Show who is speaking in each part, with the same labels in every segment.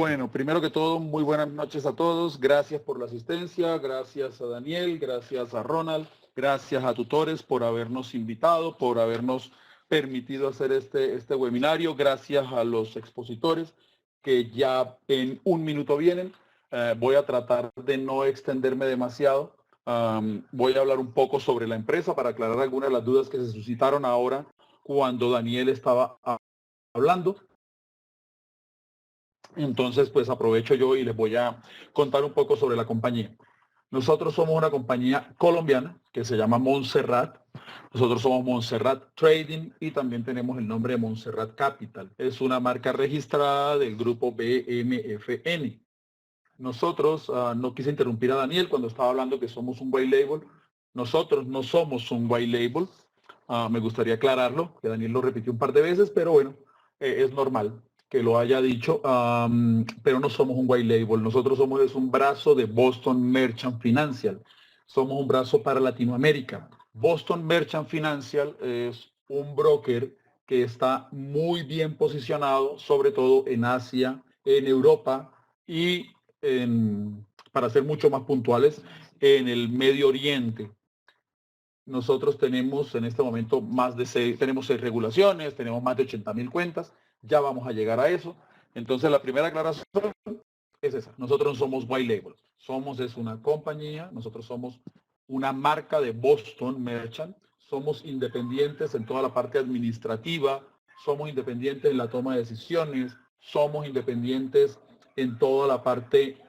Speaker 1: Bueno, primero que todo, muy buenas noches a todos. Gracias por la asistencia, gracias a Daniel, gracias a Ronald, gracias a tutores por habernos invitado, por habernos permitido hacer este webinario. Gracias a los expositores que ya en un minuto vienen. Voy a tratar de no extenderme demasiado. Voy a hablar un poco sobre la empresa para aclarar algunas de las dudas que se suscitaron ahora cuando Daniel estaba hablando. Entonces, pues aprovecho yo y les voy a contar un poco sobre la compañía. Nosotros somos una compañía colombiana que se llama Montserrat. Nosotros somos Montserrat Trading y también tenemos el nombre de Montserrat Capital. Es una marca registrada del grupo BMFN. Nosotros, no quise interrumpir a Daniel cuando estaba hablando que somos un white label. Nosotros no somos un white label. Me gustaría aclararlo, que Daniel lo repitió un par de veces, pero bueno, es normal que lo haya dicho, pero no somos un white label. Nosotros somos un brazo de Boston Merchant Financial. Somos un brazo para Latinoamérica. Boston Merchant Financial es un broker que está muy bien posicionado, sobre todo en Asia, en Europa y para ser mucho más puntuales, en el Medio Oriente. Nosotros tenemos en este momento tenemos 6 regulaciones, tenemos más de 80,000 cuentas, ya vamos a llegar a eso. Entonces la primera aclaración es esa, nosotros no somos white label, es una compañía, nosotros somos una marca de Boston Merchant, somos independientes en toda la parte administrativa, somos independientes en la toma de decisiones, somos independientes en toda la parte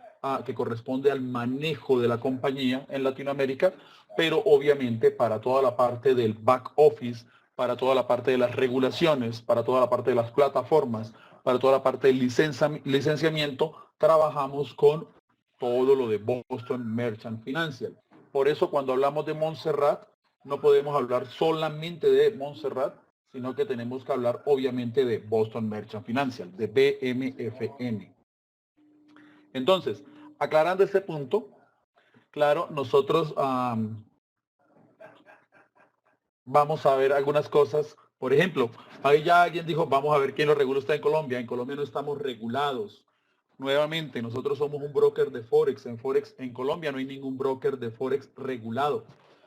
Speaker 1: que corresponde al manejo de la compañía en Latinoamérica, pero obviamente para toda la parte del back office, para toda la parte de las regulaciones, para toda la parte de las plataformas, para toda la parte del licenciamiento, trabajamos con todo lo de Boston Merchant Financial. Por eso cuando hablamos de Montserrat, no podemos hablar solamente de Montserrat, sino que tenemos que hablar obviamente de Boston Merchant Financial, de BMFN. Entonces, aclarando este punto, claro, nosotros vamos a ver algunas cosas. Por ejemplo, ahí ya alguien dijo, vamos a ver quién lo regula está en Colombia. En Colombia no estamos regulados. Nuevamente, nosotros somos un broker de Forex. En Colombia no hay ningún broker de Forex regulado.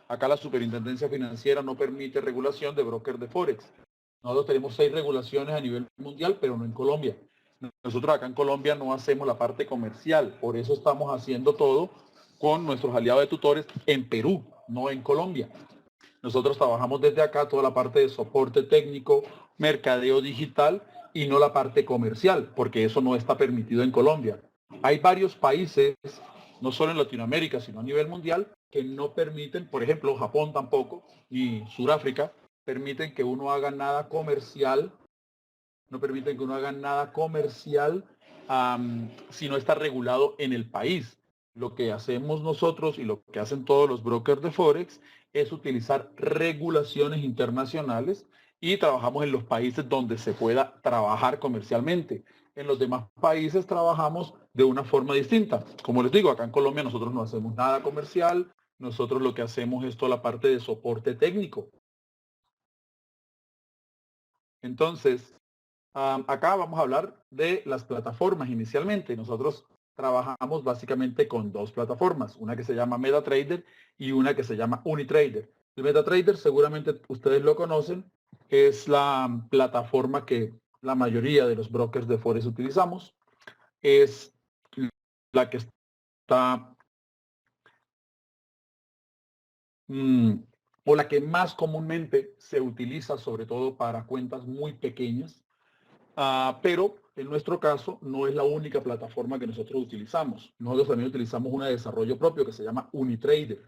Speaker 1: Acá la Superintendencia Financiera no permite regulación de broker de Forex. Nosotros tenemos 6 regulaciones a nivel mundial, pero no en Colombia. Nosotros acá en Colombia no hacemos la parte comercial. Por eso estamos haciendo todo con nuestros aliados de tutores en Perú, no en Colombia. Nosotros trabajamos desde acá toda la parte de soporte técnico, mercadeo digital y no la parte comercial, porque eso no está permitido en Colombia. Hay varios países, no solo en Latinoamérica, sino a nivel mundial, que no permiten, por ejemplo, Japón tampoco, ni Sudáfrica, permiten que uno haga nada comercial, no permiten que uno haga nada comercial si no está regulado en el país. Lo que hacemos nosotros y lo que hacen todos los brokers de Forex es utilizar regulaciones internacionales y trabajamos en los países donde se pueda trabajar comercialmente. En los demás países trabajamos de una forma distinta. Como les digo, acá en Colombia nosotros no hacemos nada comercial, nosotros lo que hacemos es toda la parte de soporte técnico. Entonces, acá vamos a hablar de las plataformas inicialmente. Nosotros trabajamos básicamente con 2 plataformas, una que se llama MetaTrader y una que se llama UniTrader. El MetaTrader seguramente ustedes lo conocen, es la plataforma que la mayoría de los brokers de Forex utilizamos. Es la que está o la que más comúnmente se utiliza sobre todo para cuentas muy pequeñas. Pero en nuestro caso no es la única plataforma que nosotros utilizamos. Nosotros también utilizamos una de desarrollo propio que se llama UniTrader.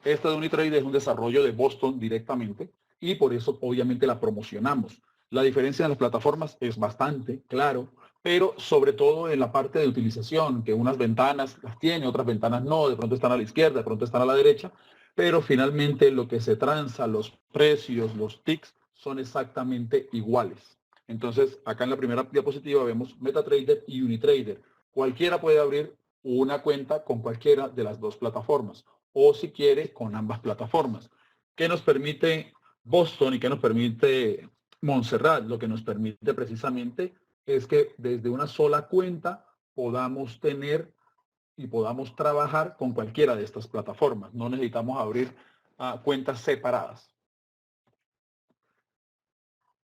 Speaker 1: Esta de UniTrader es un desarrollo de Boston directamente y por eso obviamente la promocionamos. La diferencia en las plataformas es bastante claro, pero sobre todo en la parte de utilización, que unas ventanas las tiene, otras ventanas no, de pronto están a la izquierda, de pronto están a la derecha, pero finalmente lo que se transa, los precios, los ticks, son exactamente iguales. Entonces, acá en la primera diapositiva vemos MetaTrader y UniTrader. Cualquiera puede abrir una cuenta con cualquiera de las 2 plataformas o si quiere con ambas plataformas. ¿Qué nos permite Boston y qué nos permite Montserrat? Lo que nos permite precisamente es que desde una sola cuenta podamos tener y podamos trabajar con cualquiera de estas plataformas. No necesitamos abrir cuentas separadas.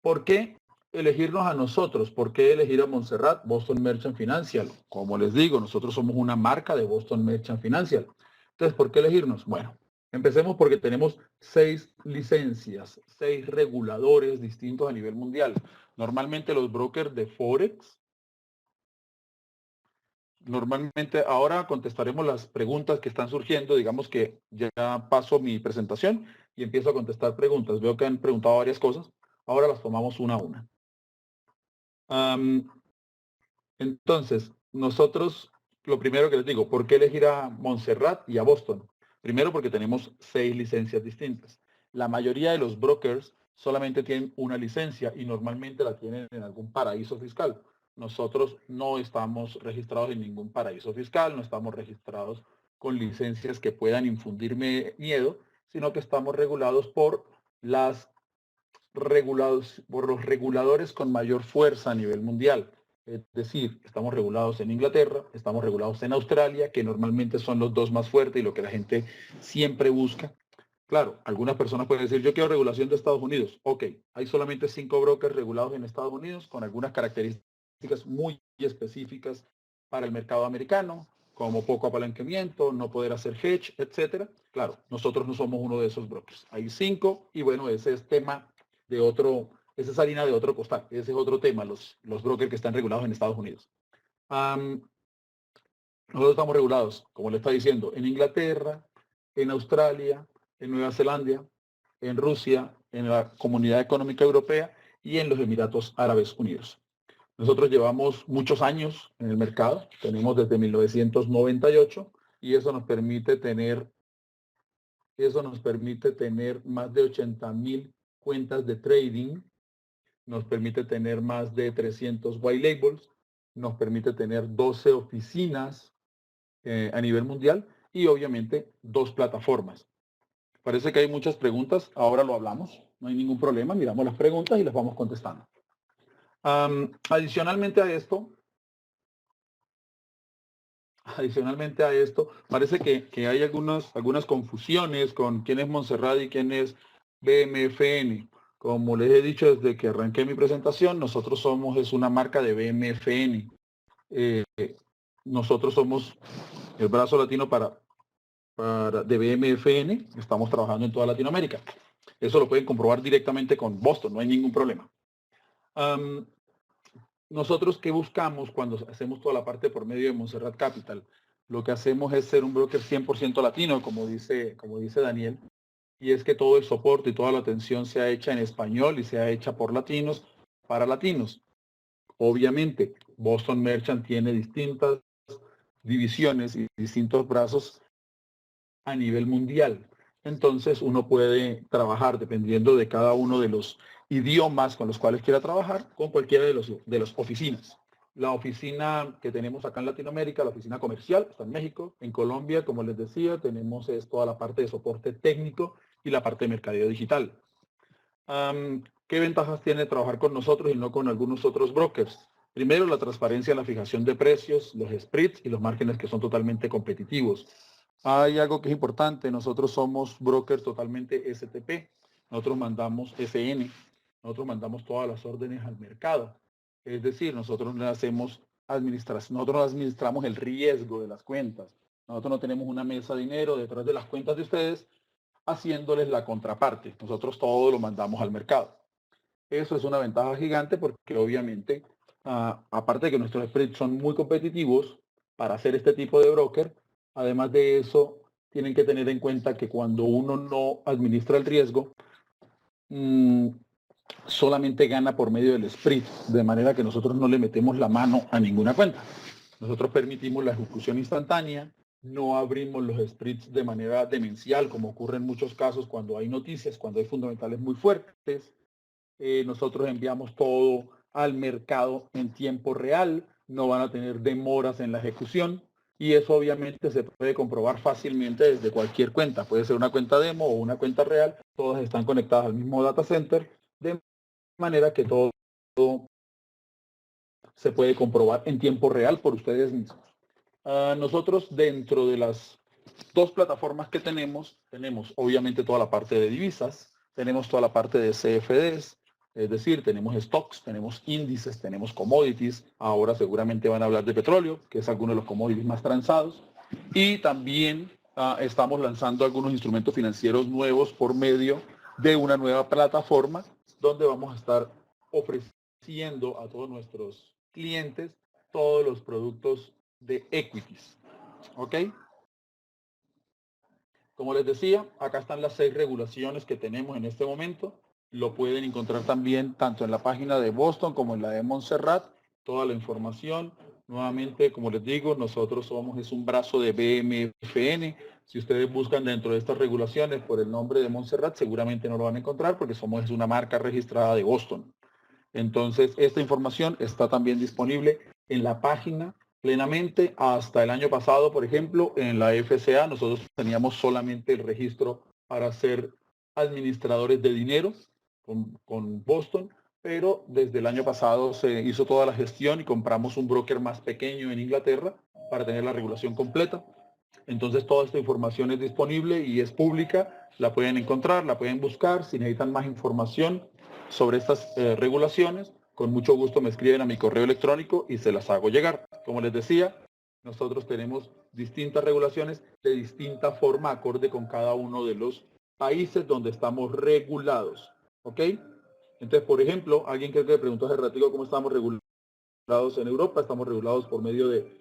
Speaker 1: ¿Por qué elegirnos a nosotros? ¿Por qué elegir a Montserrat, Boston Merchant Financial? Como les digo, nosotros somos una marca de Boston Merchant Financial. Entonces, ¿por qué elegirnos? Bueno, empecemos porque tenemos 6 licencias, 6 reguladores distintos a nivel mundial. Normalmente los brokers de Forex, normalmente ahora contestaremos las preguntas que están surgiendo. Digamos que ya paso mi presentación y empiezo a contestar preguntas. Veo que han preguntado varias cosas. Ahora las tomamos una a una. Entonces, nosotros, lo primero que les digo, ¿por qué elegir a Montserrat y a Boston? Primero porque tenemos 6 licencias distintas. La mayoría de los brokers solamente tienen una licencia y normalmente la tienen en algún paraíso fiscal. Nosotros no estamos registrados en ningún paraíso fiscal, no estamos registrados con licencias que puedan infundirme miedo, sino que estamos regulados por los reguladores con mayor fuerza a nivel mundial. Es decir, estamos regulados en Inglaterra, estamos regulados en Australia, que normalmente son los dos más fuertes y lo que la gente siempre busca. Claro, algunas personas pueden decir, yo quiero regulación de Estados Unidos. Ok, hay solamente 5 brokers regulados en Estados Unidos con algunas características muy específicas para el mercado americano, como poco apalancamiento, no poder hacer hedge, etcétera. Claro, nosotros no somos uno de esos brokers. Hay 5 y bueno, ese es tema de otro, esa es harina de otro costal. Ese es otro tema, los brokers que están regulados en Estados Unidos. Nosotros estamos regulados, como le está diciendo, en Inglaterra, en Australia, en Nueva Zelanda, en Rusia, en la Comunidad Económica Europea y en los Emiratos Árabes Unidos. Nosotros llevamos muchos años en el mercado, tenemos desde 1998 y eso nos permite tener más de 80,000 cuentas de trading, nos permite tener más de 300 white labels, nos permite tener 12 oficinas a nivel mundial y obviamente 2 plataformas. Parece que hay muchas preguntas, ahora lo hablamos, no hay ningún problema, miramos las preguntas y las vamos contestando. Adicionalmente a esto, parece que hay algunas confusiones con quién es Montserrat y quién es BMFN. Como les he dicho desde que arranqué mi presentación, nosotros es una marca de BMFN. Nosotros somos el brazo latino de BMFN, estamos trabajando en toda Latinoamérica. Eso lo pueden comprobar directamente con Boston, no hay ningún problema. Nosotros, ¿qué buscamos cuando hacemos toda la parte por medio de Montserrat Capital? Lo que hacemos es ser un broker 100% latino, como dice Daniel, y es que todo el soporte y toda la atención sea hecha en español y sea hecha por latinos para latinos. Obviamente, Boston Merchant tiene distintas divisiones y distintos brazos a nivel mundial. Entonces uno puede trabajar dependiendo de cada uno de los idiomas con los cuales quiera trabajar con cualquiera de las oficinas. La oficina que tenemos acá en Latinoamérica, la oficina comercial, está en México. En Colombia, como les decía, tenemos toda la parte de soporte técnico y la parte de mercadeo digital. ¿Qué ventajas tiene trabajar con nosotros y no con algunos otros brokers? Primero, la transparencia en la fijación de precios, los spreads y los márgenes que son totalmente competitivos. Hay algo que es importante, nosotros somos brokers totalmente STP, nosotros mandamos SN, nosotros mandamos todas las órdenes al mercado. Es decir, nosotros no hacemos administración, nosotros no administramos el riesgo de las cuentas. Nosotros no tenemos una mesa de dinero detrás de las cuentas de ustedes haciéndoles la contraparte. Nosotros todo lo mandamos al mercado. Eso es una ventaja gigante porque obviamente, aparte de que nuestros spreads son muy competitivos para hacer este tipo de broker, además de eso, tienen que tener en cuenta que cuando uno no administra el riesgo, solamente gana por medio del spread, de manera que nosotros no le metemos la mano a ninguna cuenta. Nosotros permitimos la ejecución instantánea, no abrimos los spreads de manera demencial, como ocurre en muchos casos cuando hay noticias, cuando hay fundamentales muy fuertes. Nosotros enviamos todo al mercado en tiempo real, no van a tener demoras en la ejecución y eso obviamente se puede comprobar fácilmente desde cualquier cuenta. Puede ser una cuenta demo o una cuenta real, todas están conectadas al mismo data center, de manera que todo se puede comprobar en tiempo real por ustedes mismos. Nosotros dentro de las dos plataformas que tenemos obviamente toda la parte de divisas, tenemos toda la parte de CFDs, es decir, tenemos stocks, tenemos índices, tenemos commodities, ahora seguramente van a hablar de petróleo, que es alguno de los commodities más transados, y también estamos lanzando algunos instrumentos financieros nuevos por medio de una nueva plataforma donde vamos a estar ofreciendo a todos nuestros clientes todos los productos de equities. ¿Ok? Como les decía, acá están las 6 regulaciones que tenemos en este momento. Lo pueden encontrar también tanto en la página de Boston como en la de Montserrat, toda la información. Nuevamente, como les digo, nosotros es un brazo de BMFN. Si ustedes buscan dentro de estas regulaciones por el nombre de Montserrat, seguramente no lo van a encontrar porque es una marca registrada de Boston. Entonces, esta información está también disponible en la página plenamente. Hasta el año pasado, por ejemplo, en la FCA nosotros teníamos solamente el registro para ser administradores de dinero con Boston, pero desde el año pasado se hizo toda la gestión y compramos un broker más pequeño en Inglaterra para tener la regulación completa. Entonces toda esta información es disponible y es pública, la pueden encontrar, la pueden buscar. Si necesitan más información sobre estas regulaciones, con mucho gusto me escriben a mi correo electrónico y se las hago llegar. Como les decía, nosotros tenemos distintas regulaciones de distinta forma, acorde con cada uno de los países donde estamos regulados. ¿Ok? Entonces, por ejemplo, alguien que me preguntó hace ratito cómo estamos regulados en Europa. Estamos regulados por medio de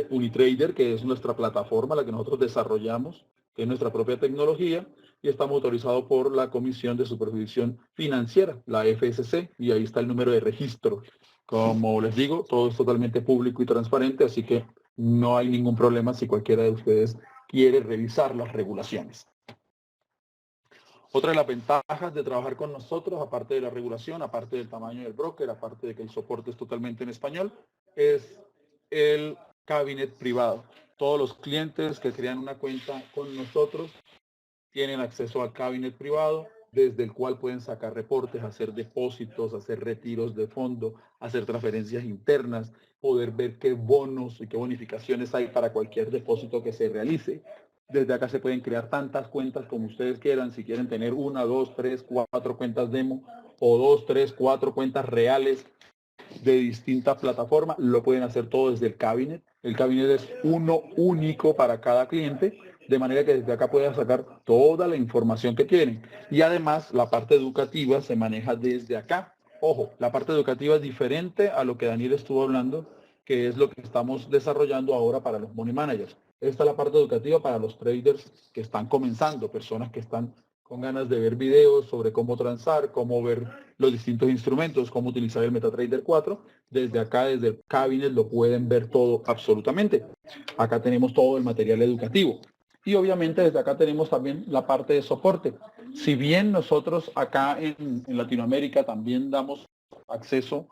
Speaker 1: Unitrader, que es nuestra plataforma, la que nosotros desarrollamos, que es nuestra propia tecnología, y estamos autorizados por la Comisión de Supervisión Financiera, la FSC, y ahí está el número de registro. Como les digo, todo es totalmente público y transparente, así que no hay ningún problema si cualquiera de ustedes quiere revisar las regulaciones. Otra de las ventajas de trabajar con nosotros, aparte de la regulación, aparte del tamaño del broker, aparte de que el soporte es totalmente en español, es el cabinet privado. Todos los clientes que crean una cuenta con nosotros tienen acceso al cabinet privado, desde el cual pueden sacar reportes, hacer depósitos, hacer retiros de fondo, hacer transferencias internas, poder ver qué bonos y qué bonificaciones hay para cualquier depósito que se realice. Desde acá se pueden crear tantas cuentas como ustedes quieran. Si quieren tener 1, 2, 3, 4 cuentas demo o 2, 3, 4 cuentas reales de distintas plataformas, lo pueden hacer todo desde el cabinet. El cabinet es uno único para cada cliente, de manera que desde acá pueden sacar toda la información que tienen. Y además la parte educativa se maneja desde acá. Ojo, la parte educativa es diferente a lo que Daniel estuvo hablando, que es lo que estamos desarrollando ahora para los money managers. Esta es la parte educativa para los traders que están comenzando, personas que están con ganas de ver videos sobre cómo transar, cómo ver los distintos instrumentos, cómo utilizar el MetaTrader 4. Desde acá, desde el cabinet, lo pueden ver todo absolutamente. Acá tenemos todo el material educativo. Y obviamente desde acá tenemos también la parte de soporte. Si bien nosotros acá en Latinoamérica también damos acceso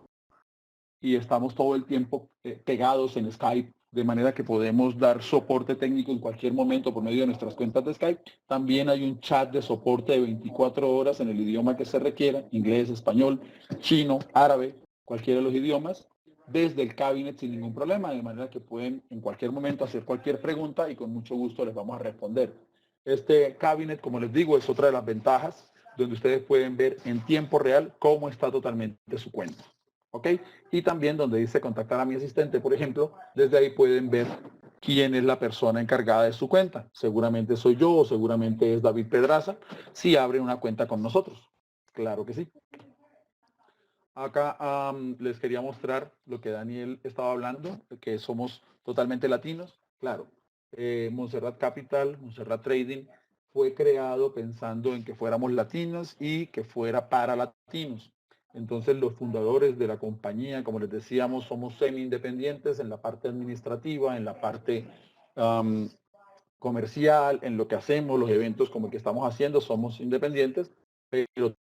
Speaker 1: y estamos todo el tiempo pegados en Skype, de manera que podemos dar soporte técnico en cualquier momento por medio de nuestras cuentas de Skype. También hay un chat de soporte de 24 horas en el idioma que se requiera, inglés, español, chino, árabe, cualquiera de los idiomas, desde el cabinet sin ningún problema, de manera que pueden en cualquier momento hacer cualquier pregunta y con mucho gusto les vamos a responder. Este cabinet, como les digo, es otra de las ventajas, donde ustedes pueden ver en tiempo real cómo está totalmente su cuenta. ¿Ok? Y también donde dice contactar a mi asistente, por ejemplo, desde ahí pueden ver quién es la persona encargada de su cuenta. Seguramente soy yo o seguramente es David Pedraza, si abre una cuenta con nosotros. Claro que sí. Acá les quería mostrar lo que Daniel estaba hablando, que somos totalmente latinos. Claro, Montserrat Capital, Montserrat Trading, fue creado pensando en que fuéramos latinos y que fuera para latinos. Entonces los fundadores de la compañía, como les decíamos, somos semi-independientes en la parte administrativa, en la parte comercial, en lo que hacemos, los eventos como el que estamos haciendo, somos independientes, pero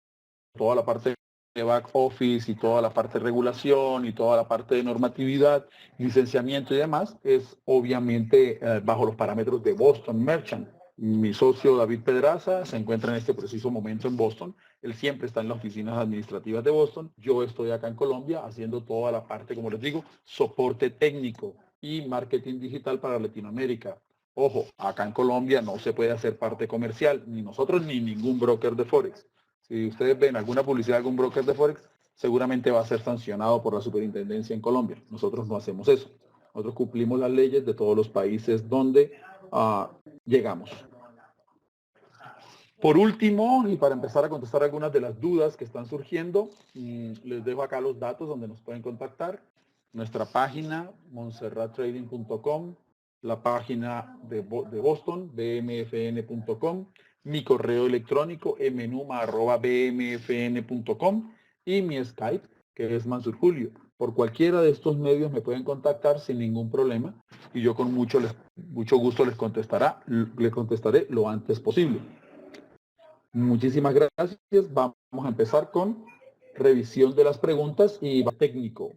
Speaker 1: toda la parte de back office y toda la parte de regulación y toda la parte de normatividad, licenciamiento y demás, es obviamente bajo los parámetros de Boston Merchant. Mi socio David Pedraza se encuentra en este preciso momento en Boston. Él siempre está en las oficinas administrativas de Boston. Yo estoy acá en Colombia haciendo toda la parte, como les digo, soporte técnico y marketing digital para Latinoamérica. Ojo, acá en Colombia no se puede hacer parte comercial, ni nosotros ni ningún broker de Forex. Si ustedes ven alguna publicidad de algún broker de Forex, seguramente va a ser sancionado por la superintendencia en Colombia. Nosotros no hacemos eso. Nosotros cumplimos las leyes de todos los países donde llegamos. Por último, y para empezar a contestar algunas de las dudas que están surgiendo, les dejo acá los datos donde nos pueden contactar. Nuestra página, montserrattrading.com, la página de Boston, bmfn.com, mi correo electrónico, mnuma@bmfn.com y mi Skype, que es Mansur Julio. Por cualquiera de estos medios me pueden contactar sin ningún problema y yo con mucho gusto les contestaré lo antes posible. Muchísimas gracias. Vamos a empezar con revisión de las preguntas y técnico.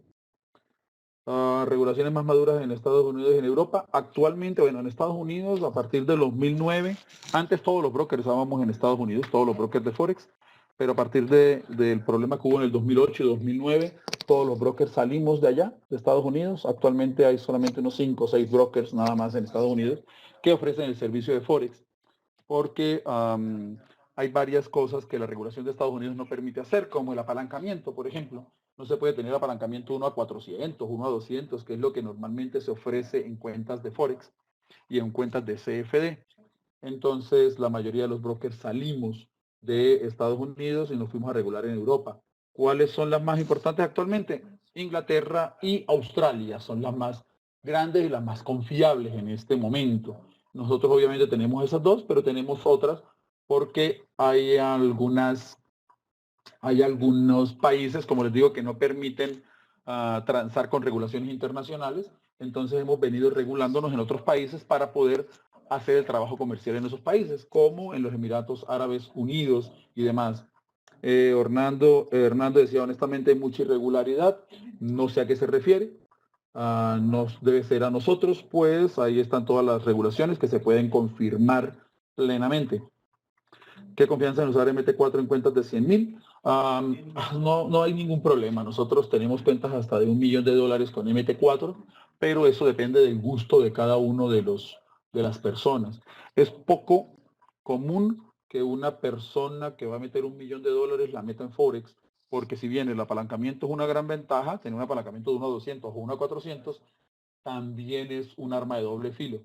Speaker 1: Regulaciones más maduras en Estados Unidos y en Europa. Actualmente, bueno, en Estados Unidos, a partir de 2009, antes todos los brokers estábamos en Estados Unidos, todos los brokers de Forex, pero a partir del problema que hubo en el 2008 y 2009, todos los brokers salimos de allá, de Estados Unidos. Actualmente hay solamente unos 5 o 6 brokers nada más en Estados Unidos que ofrecen el servicio de Forex, porque hay varias cosas que la regulación de Estados Unidos no permite hacer, como el apalancamiento, por ejemplo. No se puede tener apalancamiento 1 a 400, 1 a 200, que es lo que normalmente se ofrece en cuentas de Forex y en cuentas de CFD. Entonces, la mayoría de los brokers salimos de Estados Unidos y nos fuimos a regular en Europa. ¿Cuáles son las más importantes actualmente? Inglaterra y Australia son las más grandes y las más confiables en este momento. Nosotros obviamente tenemos esas dos, pero tenemos otras porque hay algunos países, como les digo, que no permiten transar con regulaciones internacionales. Entonces hemos venido regulándonos en otros países para poder hacer el trabajo comercial en esos países, como en los Emiratos Árabes Unidos y demás. Hernando decía, honestamente hay mucha irregularidad, no sé a qué se refiere. Nos debe ser a nosotros, pues ahí están todas las regulaciones que se pueden confirmar plenamente. ¿Qué confianza en usar MT4 en cuentas de 100,000? No hay ningún problema. Nosotros tenemos cuentas hasta de $1 millón con MT4, pero eso depende del gusto de cada uno de las personas. Es poco común que una persona que va a meter $1 millón la meta en Forex, porque si bien el apalancamiento es una gran ventaja, tener un apalancamiento de 1 a 200 o 1 a 400, también es un arma de doble filo.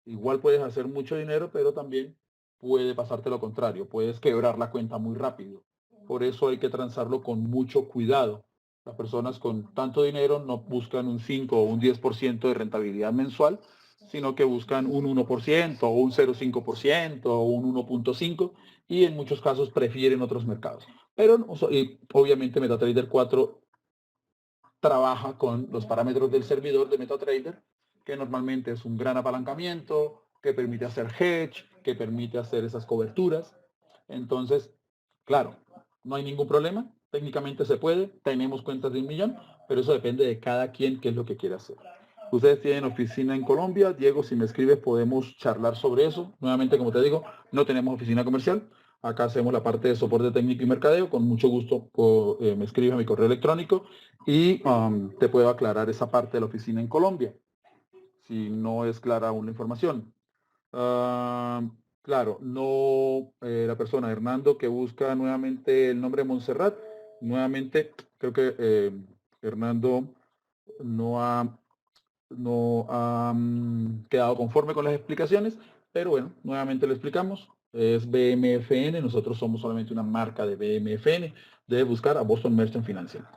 Speaker 1: Igual puedes hacer mucho dinero, pero también puede pasarte lo contrario, puedes quebrar la cuenta muy rápido. Por eso hay que transarlo con mucho cuidado. Las personas con tanto dinero no buscan un 5 o un 10% de rentabilidad mensual, sino que buscan un 1% o un 0,5% o un 1,5% y en muchos casos prefieren otros mercados. Pero obviamente MetaTrader 4 trabaja con los parámetros del servidor de MetaTrader, que normalmente es un gran apalancamiento, que permite hacer hedge, que permite hacer esas coberturas. Entonces, claro, no hay ningún problema, técnicamente se puede, tenemos cuentas de $1 millón, pero eso depende de cada quien qué es lo que quiere hacer. Ustedes tienen oficina en Colombia, Diego, si me escribes podemos charlar sobre eso. Nuevamente, como te digo, no tenemos oficina comercial. Acá hacemos la parte de soporte técnico y mercadeo. Con mucho gusto me escribes a mi correo electrónico y te puedo aclarar esa parte de la oficina en Colombia, si no es clara aún la información. Claro, no la persona Hernando que busca nuevamente el nombre de Montserrat. Nuevamente, creo que Hernando no ha quedado conforme con las explicaciones, pero bueno, nuevamente lo explicamos. Es BMFN, nosotros somos solamente una marca de BMFN. Debe buscar a Boston Merchant Financial.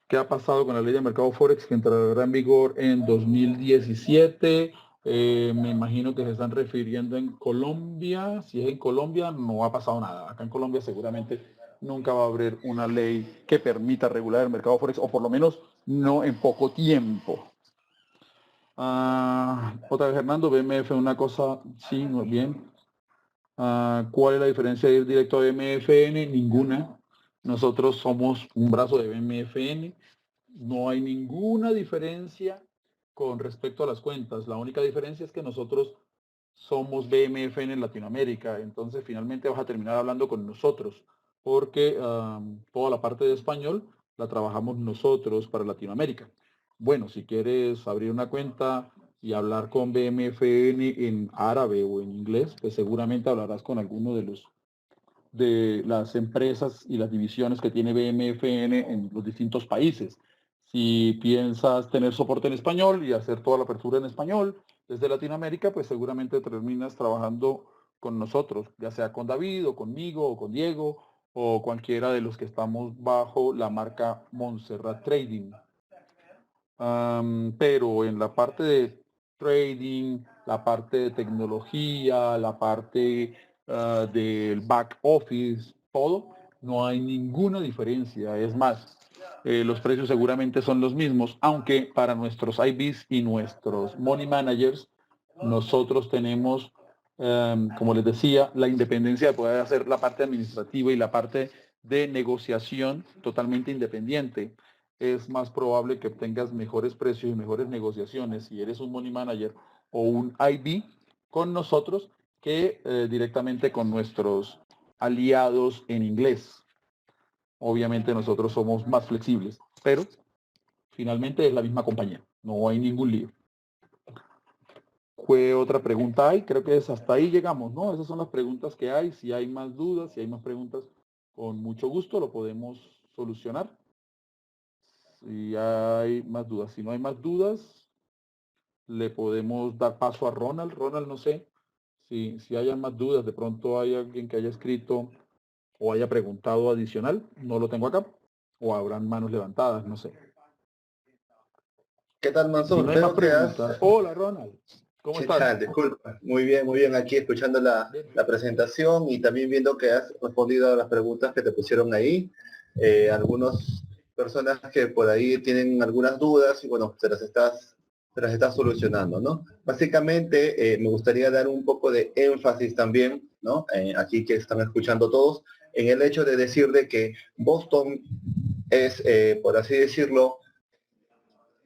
Speaker 1: ¿Qué ha pasado con la ley de mercado Forex que entrará en vigor en 2017? Me imagino que se están refiriendo en Colombia. Si es en Colombia, no ha pasado nada. Acá en Colombia seguramente nunca va a haber una ley que permita regular el mercado Forex, o por lo menos no en poco tiempo. Otra vez, Hernando, BMF, una cosa, sí, muy bien. ¿Cuál es la diferencia de ir directo a BMFN? Ninguna. Nosotros somos un brazo de BMFN. No hay ninguna diferencia con respecto a las cuentas. La única diferencia es que nosotros somos BMFN en Latinoamérica. Entonces finalmente vas a terminar hablando con nosotros, porque toda la parte de español la trabajamos nosotros para Latinoamérica. Bueno, si quieres abrir una cuenta y hablar con BMFN en árabe o en inglés, pues seguramente hablarás con alguno de las empresas y las divisiones que tiene BMFN en los distintos países. Si piensas tener soporte en español y hacer toda la apertura en español desde Latinoamérica, pues seguramente terminas trabajando con nosotros, ya sea con David o conmigo o con Diego o cualquiera de los que estamos bajo la marca Montserrat Trading. Pero en la parte de trading, la parte de tecnología, la parte del back office, todo, no hay ninguna diferencia. Es más, los precios seguramente son los mismos, aunque para nuestros IBs y nuestros money managers, nosotros tenemos, como les decía, la independencia de poder hacer la parte administrativa y la parte de negociación totalmente independiente. Es más probable que obtengas mejores precios y mejores negociaciones si eres un money manager o un IB con nosotros que directamente con nuestros aliados en inglés. Obviamente nosotros somos más flexibles, pero finalmente es la misma compañía. No hay ningún lío. ¿Qué otra pregunta hay? Creo que es hasta ahí llegamos, ¿no? Esas son las preguntas que hay. Si hay más dudas, si hay más preguntas, con mucho gusto lo podemos solucionar. Si hay más dudas. Si no hay más dudas, le podemos dar paso a Ronald. Ronald, no sé si haya más dudas. De pronto hay alguien que haya escrito o haya preguntado adicional. No lo tengo acá. O habrán manos levantadas, no sé.
Speaker 2: ¿Qué tal,
Speaker 1: Si
Speaker 2: Mansur?
Speaker 1: no hay más
Speaker 2: Veo que has...
Speaker 1: preguntas. Hola, Ronald. ¿Cómo
Speaker 2: ¿Qué
Speaker 1: estás?
Speaker 2: tal? Disculpa. Muy bien, aquí escuchando
Speaker 1: Bien.
Speaker 2: la presentación y también viendo que has respondido a las preguntas que te pusieron ahí. Algunas personas que por ahí tienen algunas dudas y bueno, te las estás solucionando, ¿no? Básicamente, me gustaría dar un poco de énfasis también, ¿no? Aquí que están escuchando todos, en el hecho de decir de que Boston es, por así decirlo,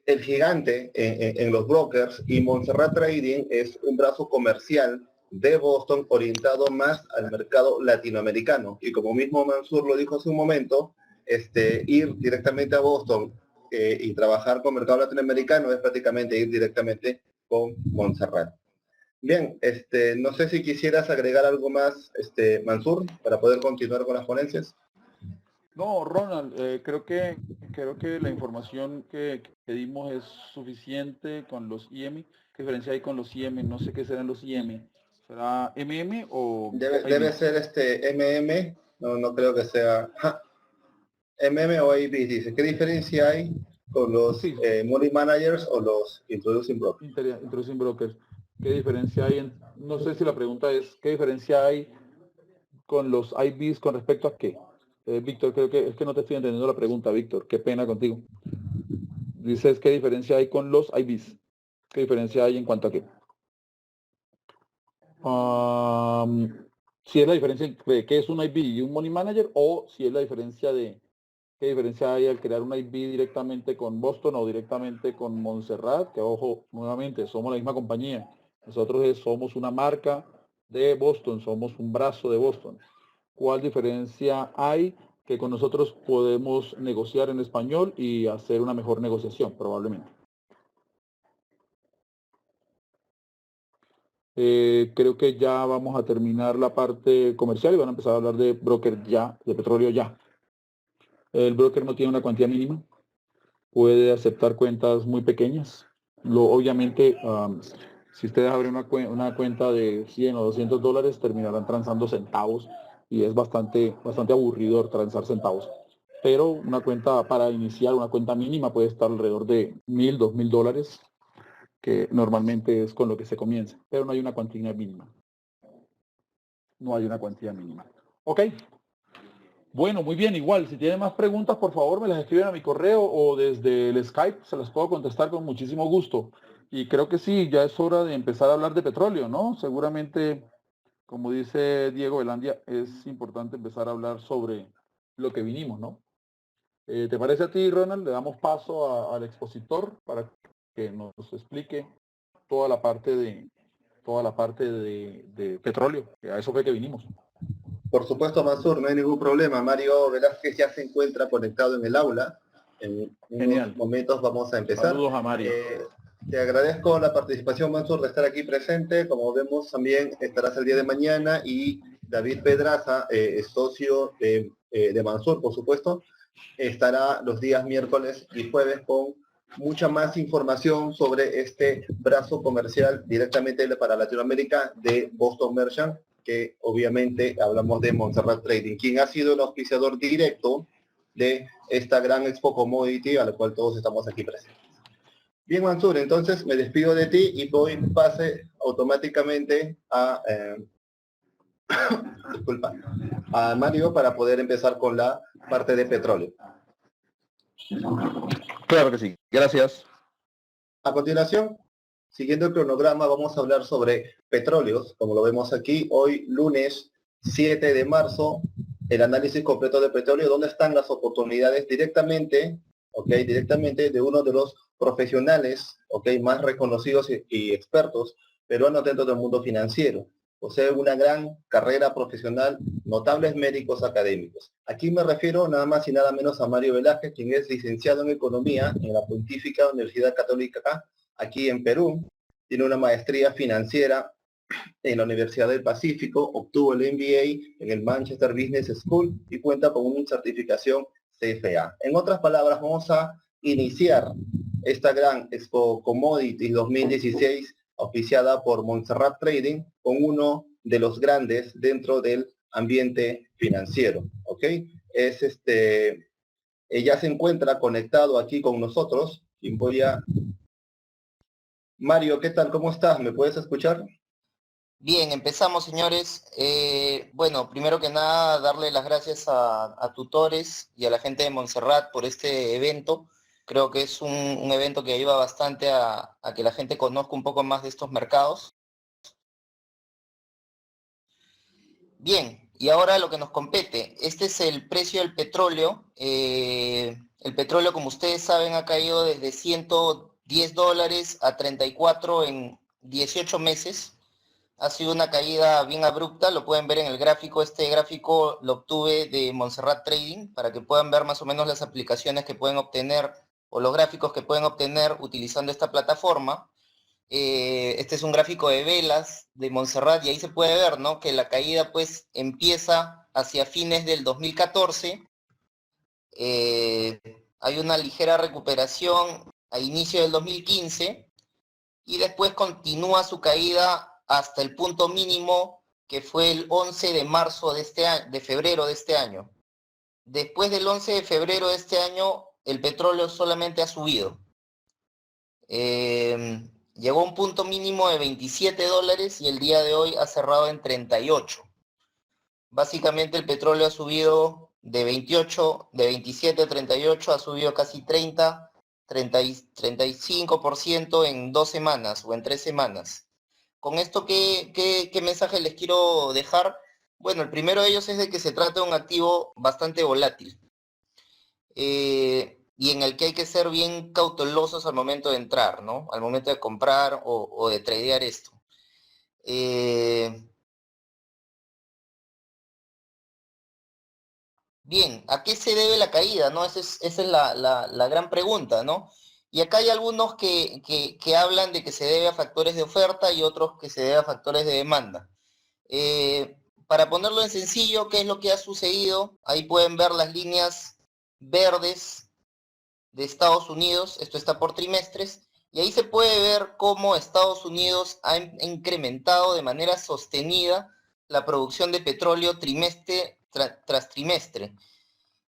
Speaker 2: el gigante en los brokers y Montserrat Trading es un brazo comercial de Boston orientado más al mercado latinoamericano. Y como mismo Mansur lo dijo hace un momento, ir directamente a Boston y trabajar con mercado latinoamericano es prácticamente ir directamente con Montserrat. Bien, no sé si quisieras agregar algo más, Mansur, para poder continuar con las ponencias.
Speaker 1: No, Ronald, creo que la información que dimos es suficiente con los IM. ¿Qué diferencia hay con los IM? No sé qué serán los IM. ¿Será MM o
Speaker 2: Debe
Speaker 1: IBs?
Speaker 2: ser MM, no creo que sea MM o AB. Dice, ¿qué diferencia hay con los
Speaker 1: Sí,
Speaker 2: money managers o los introducing brokers?
Speaker 1: Introducing Brokers. ¿Qué diferencia hay? No sé si la pregunta es, ¿qué diferencia hay con los IBs con respecto a qué? Víctor, creo que es que no te estoy entendiendo la pregunta, Víctor. Qué pena contigo. Dices, ¿qué diferencia hay con los IBs? ¿Qué diferencia hay en cuanto a qué? Si es la diferencia entre qué es un IB y un Money Manager o si es la diferencia de qué diferencia hay al crear un IB directamente con Boston o directamente con Montserrat, que ojo, nuevamente, somos la misma compañía. Nosotros somos una marca de Boston, somos un brazo de Boston. ¿Cuál diferencia hay que con nosotros podemos negociar en español y hacer una mejor negociación, probablemente? Creo que ya vamos a terminar la parte comercial y van a empezar a hablar de broker ya, de petróleo ya. El broker no tiene una cuantía mínima, puede aceptar cuentas muy pequeñas. Obviamente, si ustedes abren una cuenta de 100 o $200, terminarán transando centavos y es bastante aburrido transar centavos. Pero una cuenta para iniciar, una cuenta mínima puede estar alrededor de $1,000, $2,000, que normalmente es con lo que se comienza, pero no hay una cuantía mínima. No hay una cuantía mínima. Ok. Bueno, muy bien, igual, si tienen más preguntas, por favor, me las escriben a mi correo o desde el Skype, se las puedo contestar con muchísimo gusto. Y creo que sí, ya es hora de empezar a hablar de petróleo, ¿no? Seguramente, como dice Diego Velandia, es importante empezar a hablar sobre lo que vinimos, ¿no? ¿Te parece a ti, Ronald? Le damos paso al expositor para que nos explique toda la parte toda la parte de petróleo, que a eso fue que vinimos.
Speaker 2: Por supuesto, Mansur, no hay ningún problema. Mario Velázquez ya se encuentra conectado en el aula. En unos momentos vamos a empezar.
Speaker 1: Saludos a Mario.
Speaker 2: Te agradezco la participación, Mansur, de estar aquí presente. Como vemos, también estarás el día de mañana y David Pedraza, socio de Mansur, por supuesto, estará los días miércoles y jueves con mucha más información sobre este brazo comercial directamente para Latinoamérica de Boston Merchant, que obviamente hablamos de Montserrat Trading, quien ha sido el auspiciador directo de esta gran Expo Commodity a la cual todos estamos aquí presentes. Bien, Mansur, entonces me despido de ti y doy pase automáticamente a, disculpa, a Mario para poder empezar con la parte de petróleo.
Speaker 3: Claro que sí, gracias.
Speaker 2: A continuación, siguiendo el cronograma, vamos a hablar sobre petróleos, como lo vemos aquí, hoy lunes 7 de marzo, el análisis completo de petróleo, dónde están las oportunidades directamente, directamente de uno de los profesionales, más reconocidos y expertos peruanos dentro del mundo financiero. Posee una gran carrera profesional, notables médicos académicos. Aquí me refiero nada más y nada menos a Mario Velázquez, quien es licenciado en Economía en la Pontificia Universidad Católica, aquí en Perú. Tiene una maestría financiera en la Universidad del Pacífico, obtuvo el MBA en el Manchester Business School y cuenta con una certificación CFA. En otras palabras, vamos a iniciar esta gran Expo Commodities 2016 auspiciada por Montserrat Trading con uno de los grandes dentro del ambiente financiero, ella se encuentra conectado aquí con nosotros y voy a... Mario, ¿qué tal? ¿Cómo estás? ¿Me puedes escuchar?
Speaker 4: Bien, empezamos, señores. Bueno, primero que nada, darle las gracias a tutores y a la gente de Montserrat por este evento. Creo que es un evento que ayuda bastante a que la gente conozca un poco más de estos mercados. Bien, y ahora lo que nos compete. Este es el precio del petróleo. El petróleo, como ustedes saben, ha caído desde $110 a 34 en 18 meses. Ha sido una caída bien abrupta, lo pueden ver en el gráfico. Este gráfico lo obtuve de Montserrat Trading para que puedan ver más o menos las aplicaciones que pueden obtener o los gráficos que pueden obtener utilizando esta plataforma. Este es un gráfico de velas de Montserrat y ahí se puede ver, ¿no?, que la caída pues empieza hacia fines del 2014. Hay una ligera recuperación a inicio del 2015 y después continúa su caída hasta el punto mínimo que fue el 11 de marzo de febrero de este año. Después del 11 de febrero de este año, el petróleo solamente ha subido. Llegó a un punto mínimo de $27 y el día de hoy ha cerrado en 38. Básicamente el petróleo ha subido de 27 a 38, ha subido casi 35% en 2 semanas o en 3 semanas. Con esto, ¿qué mensaje les quiero dejar? Bueno, el primero de ellos es de que se trata de un activo bastante volátil y en el que hay que ser bien cautelosos al momento de entrar, ¿no? Al momento de comprar o de tradear esto. Bien, ¿a qué se debe la caída, no? Esa es la gran pregunta, ¿no? Y acá hay algunos que hablan de que se debe a factores de oferta y otros que se debe a factores de demanda. Para ponerlo en sencillo, ¿qué es lo que ha sucedido? Ahí pueden ver las líneas verdes de Estados Unidos, esto está por trimestres, y ahí se puede ver cómo Estados Unidos ha incrementado de manera sostenida la producción de petróleo trimestre tras trimestre.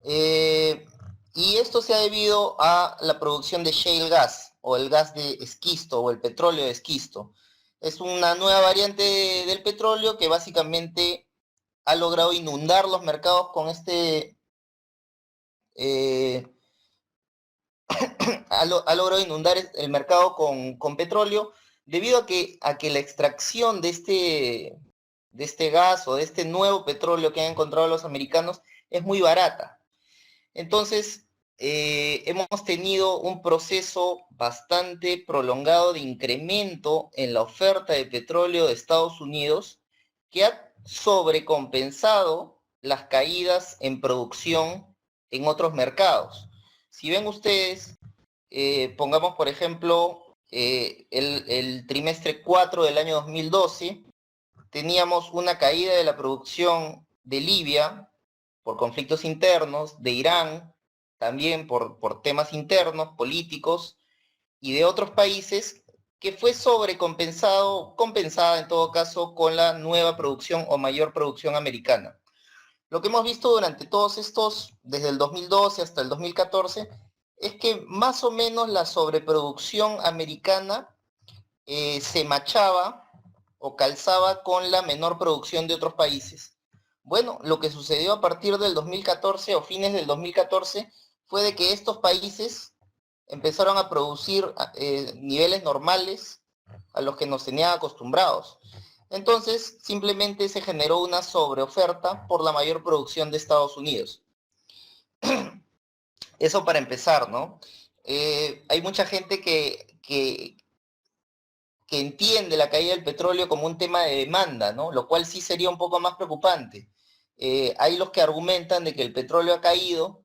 Speaker 4: Y esto se ha debido a la producción de shale gas, o el gas de esquisto, o el petróleo de esquisto. Es una nueva variante del petróleo que básicamente ha logrado inundar los mercados con ha logrado inundar el mercado con petróleo debido a que la extracción de este gas o de este nuevo petróleo que han encontrado los americanos es muy barata. Entonces, hemos tenido un proceso bastante prolongado de incremento en la oferta de petróleo de Estados Unidos que ha sobrecompensado las caídas en producción en otros mercados. Si ven ustedes, pongamos por ejemplo el trimestre 4 del año 2012, teníamos una caída de la producción de Libia por conflictos internos, de Irán, también por temas internos, políticos, y de otros países, que fue compensada en todo caso con la nueva producción o mayor producción americana. Lo que hemos visto durante todos estos, desde el 2012 hasta el 2014, es que más o menos la sobreproducción americana se machaba o calzaba con la menor producción de otros países. Bueno, lo que sucedió a partir del 2014 o fines del 2014 fue de que estos países empezaron a producir niveles normales a los que nos tenían acostumbrados. Entonces, simplemente se generó una sobreoferta por la mayor producción de Estados Unidos. Eso para empezar, ¿no? Hay mucha gente que entiende la caída del petróleo como un tema de demanda, ¿no? Lo cual sí sería un poco más preocupante. Hay los que argumentan de que el petróleo ha caído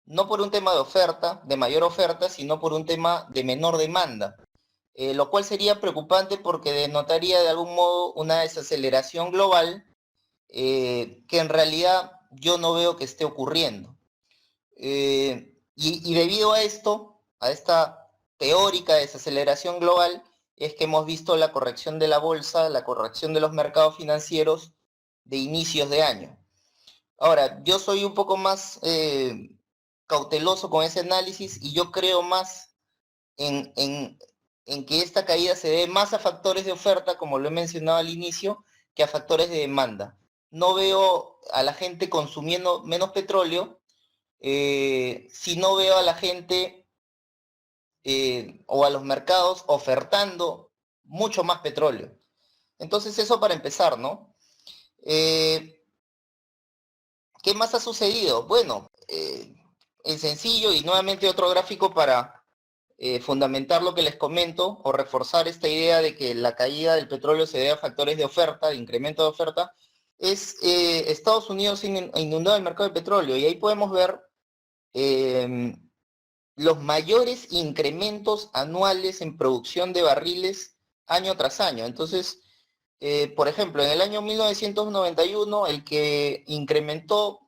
Speaker 4: no por un tema de oferta, de mayor oferta, sino por un tema de menor demanda, lo cual sería preocupante porque denotaría de algún modo una desaceleración global que en realidad yo no veo que esté ocurriendo. Y debido a esto, a esta teórica desaceleración global, es que hemos visto la corrección de la bolsa, la corrección de los mercados financieros de inicios de año. Ahora, yo soy un poco más cauteloso con ese análisis y yo creo más en que esta caída se debe más a factores de oferta, como lo he mencionado al inicio, que a factores de demanda. No veo a la gente consumiendo menos petróleo, si no veo a la gente o a los mercados ofertando mucho más petróleo. Entonces eso para empezar, ¿no? ¿Qué más ha sucedido? Bueno, en sencillo y nuevamente otro gráfico para fundamentar lo que les comento o reforzar esta idea de que la caída del petróleo se debe a factores de oferta, de incremento de oferta, es Estados Unidos ha inundado el mercado de petróleo y ahí podemos ver los mayores incrementos anuales en producción de barriles año tras año. Entonces, por ejemplo, en el año 1991, el que incrementó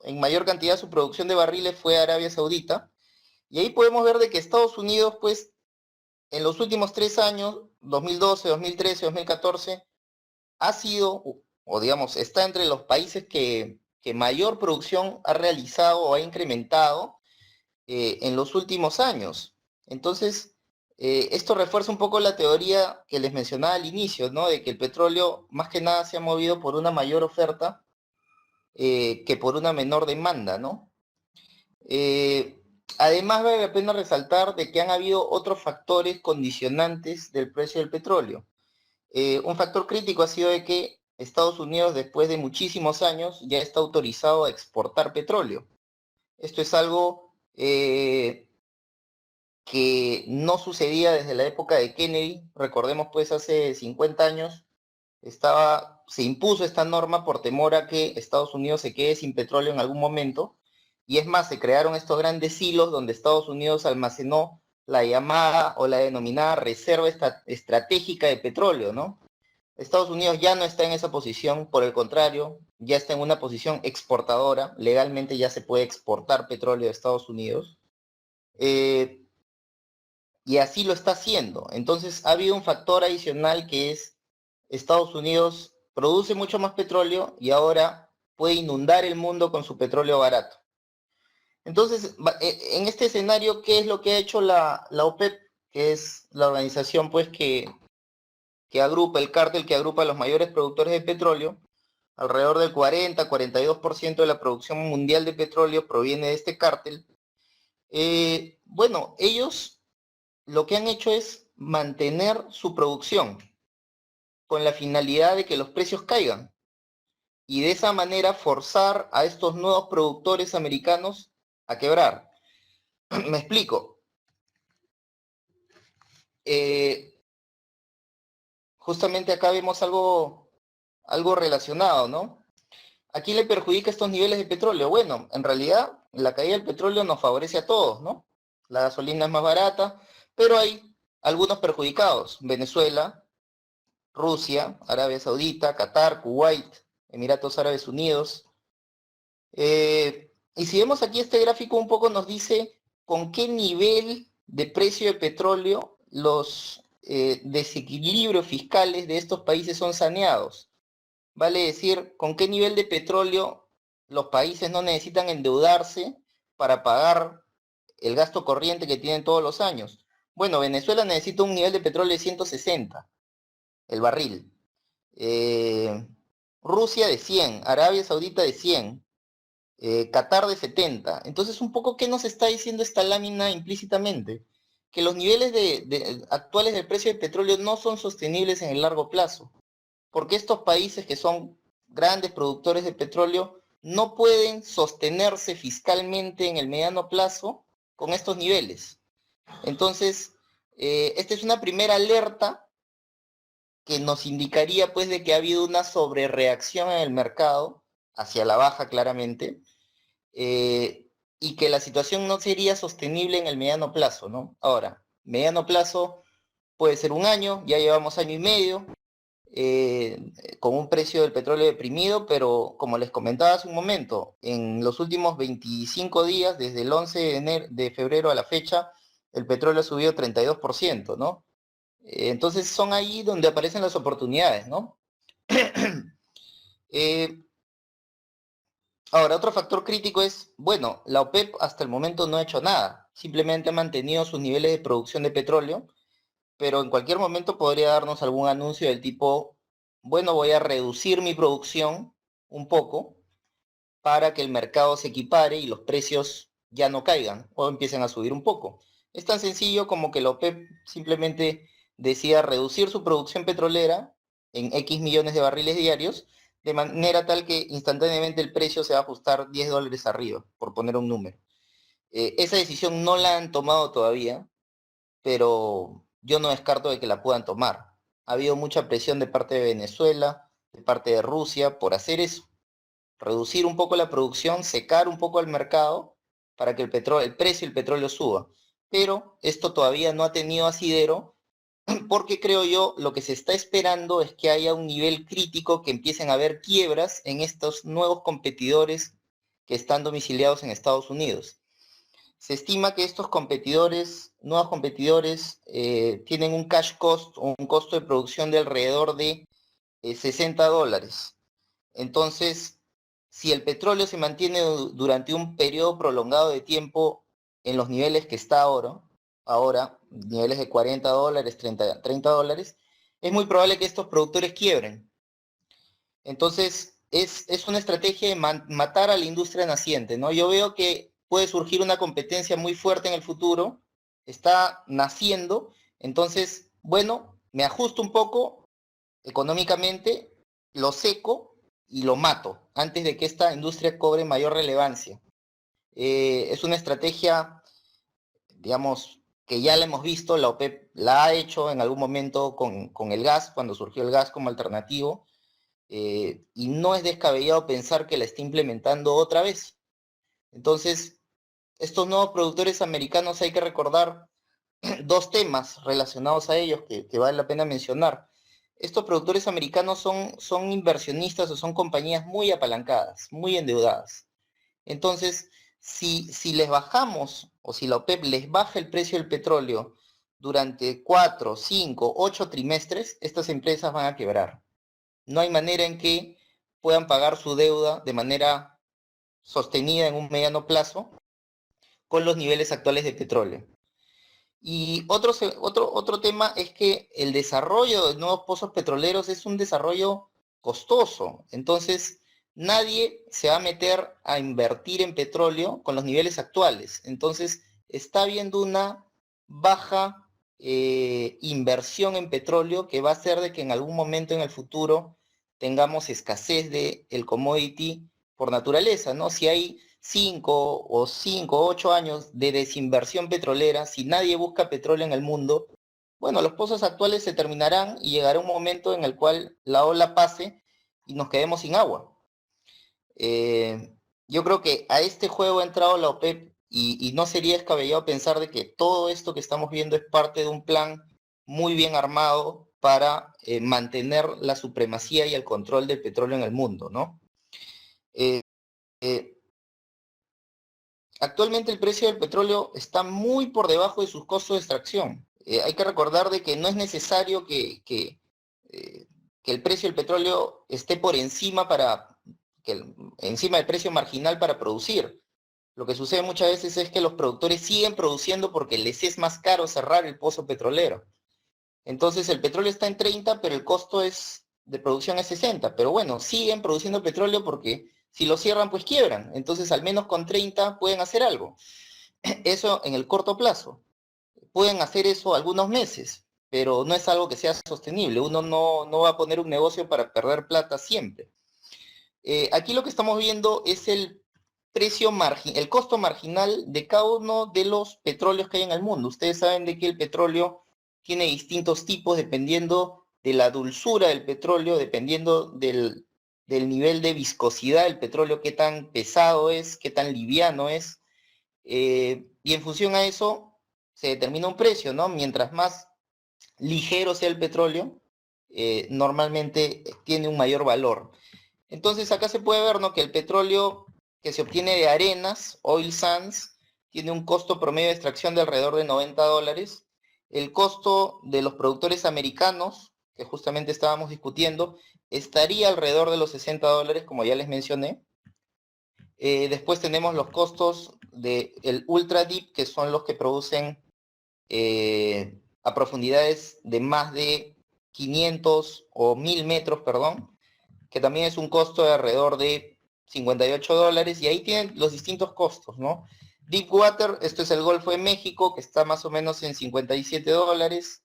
Speaker 4: en mayor cantidad su producción de barriles fue Arabia Saudita, y ahí podemos ver de que Estados Unidos, pues, en los últimos 3 años, 2012, 2013, 2014, ha sido, o digamos, está entre los países que mayor producción ha realizado o ha incrementado en los últimos años. Entonces, esto refuerza un poco la teoría que les mencionaba al inicio, ¿no? De que el petróleo más que nada se ha movido por una mayor oferta que por una menor demanda, ¿no? Además, vale la pena resaltar de que han habido otros factores condicionantes del precio del petróleo. Un factor crítico ha sido de que Estados Unidos, después de muchísimos años, ya está autorizado a exportar petróleo. Esto es algo que no sucedía desde la época de Kennedy. Recordemos, pues, hace 50 años se impuso esta norma por temor a que Estados Unidos se quede sin petróleo en algún momento. Y es más, se crearon estos grandes silos donde Estados Unidos almacenó la llamada o la denominada reserva estratégica de petróleo, ¿no? Estados Unidos ya no está en esa posición, por el contrario, ya está en una posición exportadora. Legalmente ya se puede exportar petróleo de Estados Unidos. Y así lo está haciendo. Entonces ha habido un factor adicional que es Estados Unidos produce mucho más petróleo y ahora puede inundar el mundo con su petróleo barato. Entonces, en este escenario, ¿qué es lo que ha hecho la OPEP? Que es la organización pues que agrupa, el cártel que agrupa a los mayores productores de petróleo. Alrededor del 40-42% de la producción mundial de petróleo proviene de este cártel. Bueno, ellos lo que han hecho es mantener su producción con la finalidad de que los precios caigan y de esa manera forzar a estos nuevos productores americanos a quebrar. Me explico. Justamente acá vemos algo relacionado, ¿no? ¿A quién le perjudica estos niveles de petróleo? Bueno, en realidad la caída del petróleo nos favorece a todos, ¿no? La gasolina es más barata, pero hay algunos perjudicados. Venezuela, Rusia, Arabia Saudita, Qatar, Kuwait, Emiratos Árabes Unidos. Y si vemos aquí este gráfico un poco nos dice con qué nivel de precio de petróleo los desequilibrios fiscales de estos países son saneados. Vale decir, con qué nivel de petróleo los países no necesitan endeudarse para pagar el gasto corriente que tienen todos los años. Bueno, Venezuela necesita un nivel de petróleo de 160, el barril. Rusia de 100, Arabia Saudita de 100, Qatar de 70. Entonces, un poco, ¿qué nos está diciendo esta lámina implícitamente? Que los niveles actuales del precio del petróleo no son sostenibles en el largo plazo, porque estos países que son grandes productores de petróleo no pueden sostenerse fiscalmente en el mediano plazo con estos niveles. Entonces, esta es una primera alerta que nos indicaría pues de que ha habido una sobrereacción en el mercado, hacia la baja claramente, y que la situación no sería sostenible en el mediano plazo, ¿no? Ahora, mediano plazo puede ser un año, ya llevamos año y medio, con un precio del petróleo deprimido, pero como les comentaba hace un momento, en los últimos 25 días, desde el 11 de febrero a la fecha, el petróleo ha subido 32%, ¿no? Entonces son ahí donde aparecen las oportunidades, ¿no? Ahora, otro factor crítico es, bueno, la OPEP hasta el momento no ha hecho nada, simplemente ha mantenido sus niveles de producción de petróleo, pero en cualquier momento podría darnos algún anuncio del tipo, bueno, voy a reducir mi producción un poco para que el mercado se equipare y los precios ya no caigan o empiecen a subir un poco. Es tan sencillo como que la OPEP simplemente decida reducir su producción petrolera en X millones de barriles diarios, de manera tal que instantáneamente el precio se va a ajustar $10 arriba, por poner un número. Esa decisión no la han tomado todavía, pero yo no descarto de que la puedan tomar. Ha habido mucha presión de parte de Venezuela, de parte de Rusia, por hacer eso. Reducir un poco la producción, secar un poco el mercado para que el precio del petróleo suba. Pero esto todavía no ha tenido asidero porque creo yo lo que se está esperando es que haya un nivel crítico, que empiecen a haber quiebras en estos nuevos competidores que están domiciliados en Estados Unidos. Se estima que estos nuevos competidores, tienen un cash cost o un costo de producción de alrededor de $60. Entonces, si el petróleo se mantiene durante un periodo prolongado de tiempo en los niveles que está ahora niveles de $40, $30, es muy probable que estos productores quiebren. Entonces, es una estrategia de matar a la industria naciente, ¿no? Yo veo que puede surgir una competencia muy fuerte en el futuro, está naciendo, entonces, bueno, me ajusto un poco económicamente, lo seco y lo mato antes de que esta industria cobre mayor relevancia. Es una estrategia, digamos, que ya la hemos visto, la OPEP la ha hecho en algún momento con el gas, cuando surgió el gas como alternativo, y no es descabellado pensar que la está implementando otra vez. Entonces, estos nuevos productores americanos, hay que recordar dos temas relacionados a ellos que vale la pena mencionar. Estos productores americanos son inversionistas o son compañías muy apalancadas, muy endeudadas. Entonces, si les bajamos o si la OPEP les baja el precio del petróleo durante 4, 5, 8 trimestres, estas empresas van a quebrar. No hay manera en que puedan pagar su deuda de manera sostenida en un mediano plazo con los niveles actuales de petróleo. Y otro tema es que el desarrollo de nuevos pozos petroleros es un desarrollo costoso. Entonces, nadie se va a meter a invertir en petróleo con los niveles actuales. Entonces, está habiendo una baja inversión en petróleo, que va a hacer de que en algún momento en el futuro tengamos escasez del commodity por naturaleza, ¿no? Si 5 o 8 años de desinversión petrolera, si nadie busca petróleo en el mundo, bueno, los pozos actuales se terminarán y llegará un momento en el cual la ola pase y nos quedemos sin agua. Yo creo que a este juego ha entrado la OPEP y no sería descabellado pensar de que todo esto que estamos viendo es parte de un plan muy bien armado para mantener la supremacía y el control del petróleo en el mundo, ¿no? Eh, eh, Actualmente el precio del petróleo está muy por debajo de sus costos de extracción. Hay que recordar de que no es necesario que el precio del petróleo esté por encima encima del precio marginal para producir. Lo que sucede muchas veces es que los productores siguen produciendo porque les es más caro cerrar el pozo petrolero. Entonces el petróleo está en 30, pero el costo de producción es 60. Pero bueno, siguen produciendo petróleo porque si lo cierran, pues quiebran. Entonces al menos con 30 pueden hacer algo. Eso en el corto plazo. Pueden hacer eso algunos meses, pero no es algo que sea sostenible. Uno no va a poner un negocio para perder plata siempre. Aquí lo que estamos viendo es el costo marginal de cada uno de los petróleos que hay en el mundo. Ustedes saben de que el petróleo tiene distintos tipos dependiendo de la dulzura del petróleo, dependiendo del nivel de viscosidad del petróleo, qué tan pesado es, qué tan liviano es. Y en función a eso se determina un precio, ¿no? Mientras más ligero sea el petróleo, normalmente tiene un mayor valor. Entonces acá se puede ver, ¿no?, que el petróleo que se obtiene de arenas, oil sands, tiene un costo promedio de extracción de alrededor de $90. El costo de los productores americanos, que justamente estábamos discutiendo, estaría alrededor de los $60, como ya les mencioné. Después tenemos los costos del ultra deep, que son los que producen a profundidades de más de 500 o 1000 metros, perdón, que también es un costo de alrededor de $58, y ahí tienen los distintos costos, ¿no? Deepwater, esto es el Golfo de México, que está más o menos en $57,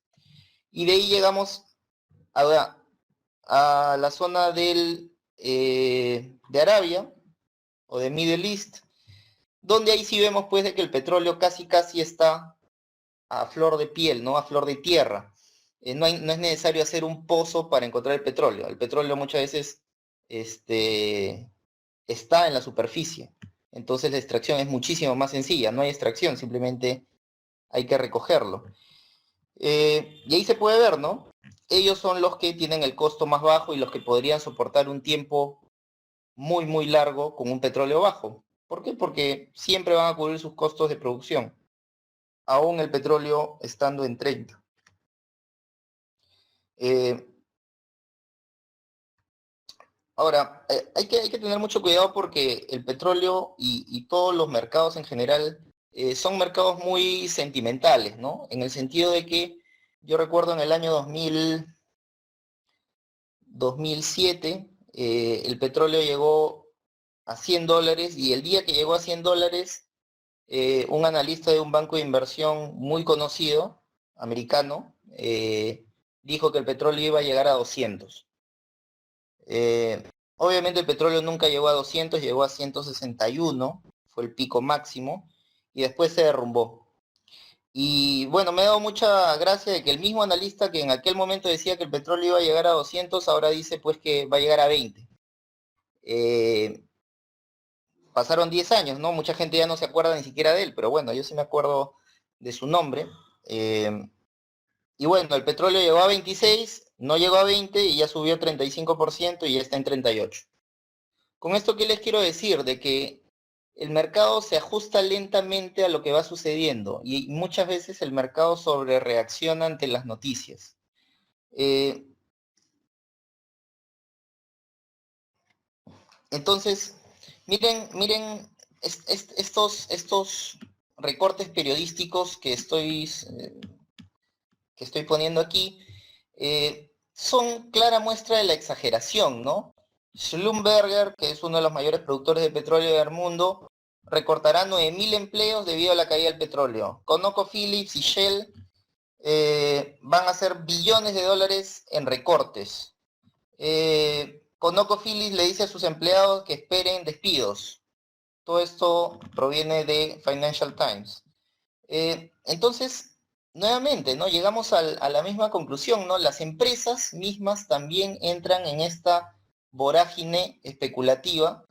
Speaker 4: y de ahí llegamos a la zona de Arabia, o de Middle East, donde ahí sí vemos pues de que el petróleo casi está a flor de piel, ¿no? A flor de tierra. No es necesario hacer un pozo para encontrar el petróleo. El petróleo muchas veces está en la superficie. Entonces la extracción es muchísimo más sencilla. No hay extracción, simplemente hay que recogerlo. Y ahí se puede ver, ¿no? Ellos son los que tienen el costo más bajo y los que podrían soportar un tiempo muy, muy largo con un petróleo bajo. ¿Por qué? Porque siempre van a cubrir sus costos de producción, aún el petróleo estando en 30. Ahora, hay que tener mucho cuidado porque el petróleo y todos los mercados en general son mercados muy sentimentales, ¿no? En el sentido de que yo recuerdo en el año 2007, el petróleo llegó a $100, y el día que llegó a $100, un analista de un banco de inversión muy conocido, americano, dijo que el petróleo iba a llegar a 200. Obviamente el petróleo nunca llegó a 200, llegó a 161, fue el pico máximo, y después se derrumbó. Y bueno, me ha dado mucha gracia de que el mismo analista que en aquel momento decía que el petróleo iba a llegar a 200, ahora dice pues que va a llegar a 20. Pasaron 10 años, ¿no? Mucha gente ya no se acuerda ni siquiera de él, pero bueno, yo sí me acuerdo de su nombre. Y bueno, el petróleo llegó a 26, no llegó a 20 y ya subió 35% y ya está en 38. Con esto, ¿qué les quiero decir? De que el mercado se ajusta lentamente a lo que va sucediendo y muchas veces el mercado sobrereacciona ante las noticias. Entonces, miren estos recortes periodísticos que estoy poniendo aquí, son clara muestra de la exageración, ¿no? Schlumberger, que es uno de los mayores productores de petróleo del mundo, recortará 9.000 empleos debido a la caída del petróleo. ConocoPhillips y Shell van a hacer billones de dólares en recortes. ConocoPhillips le dice a sus empleados que esperen despidos. Todo esto proviene de Financial Times. Entonces, nuevamente, ¿no? Llegamos a la misma conclusión, ¿no? Las empresas mismas también entran en esta vorágine especulativa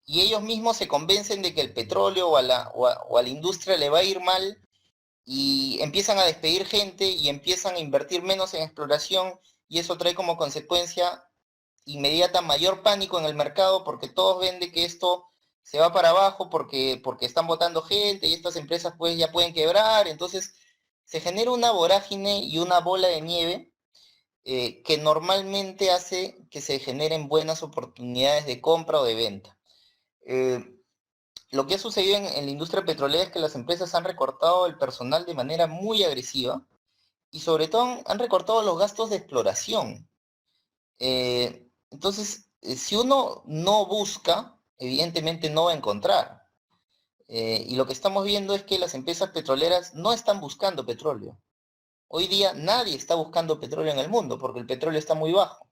Speaker 4: y ellos mismos se convencen de que el petróleo o a la industria le va a ir mal y empiezan a despedir gente y empiezan a invertir menos en exploración y eso trae como consecuencia inmediata mayor pánico en el mercado porque todos ven de que esto se va para abajo porque están votando gente y estas empresas pues ya pueden quebrar, entonces se genera una vorágine y una bola de nieve que normalmente hace que se generen buenas oportunidades de compra o de venta. Eh, lo que ha sucedido en la industria petrolera es que las empresas han recortado el personal de manera muy agresiva y sobre todo han recortado los gastos de exploración. Entonces, si uno no busca, evidentemente no va a encontrar. Y lo que estamos viendo es que las empresas petroleras no están buscando petróleo. Hoy día nadie está buscando petróleo en el mundo porque el petróleo está muy bajo.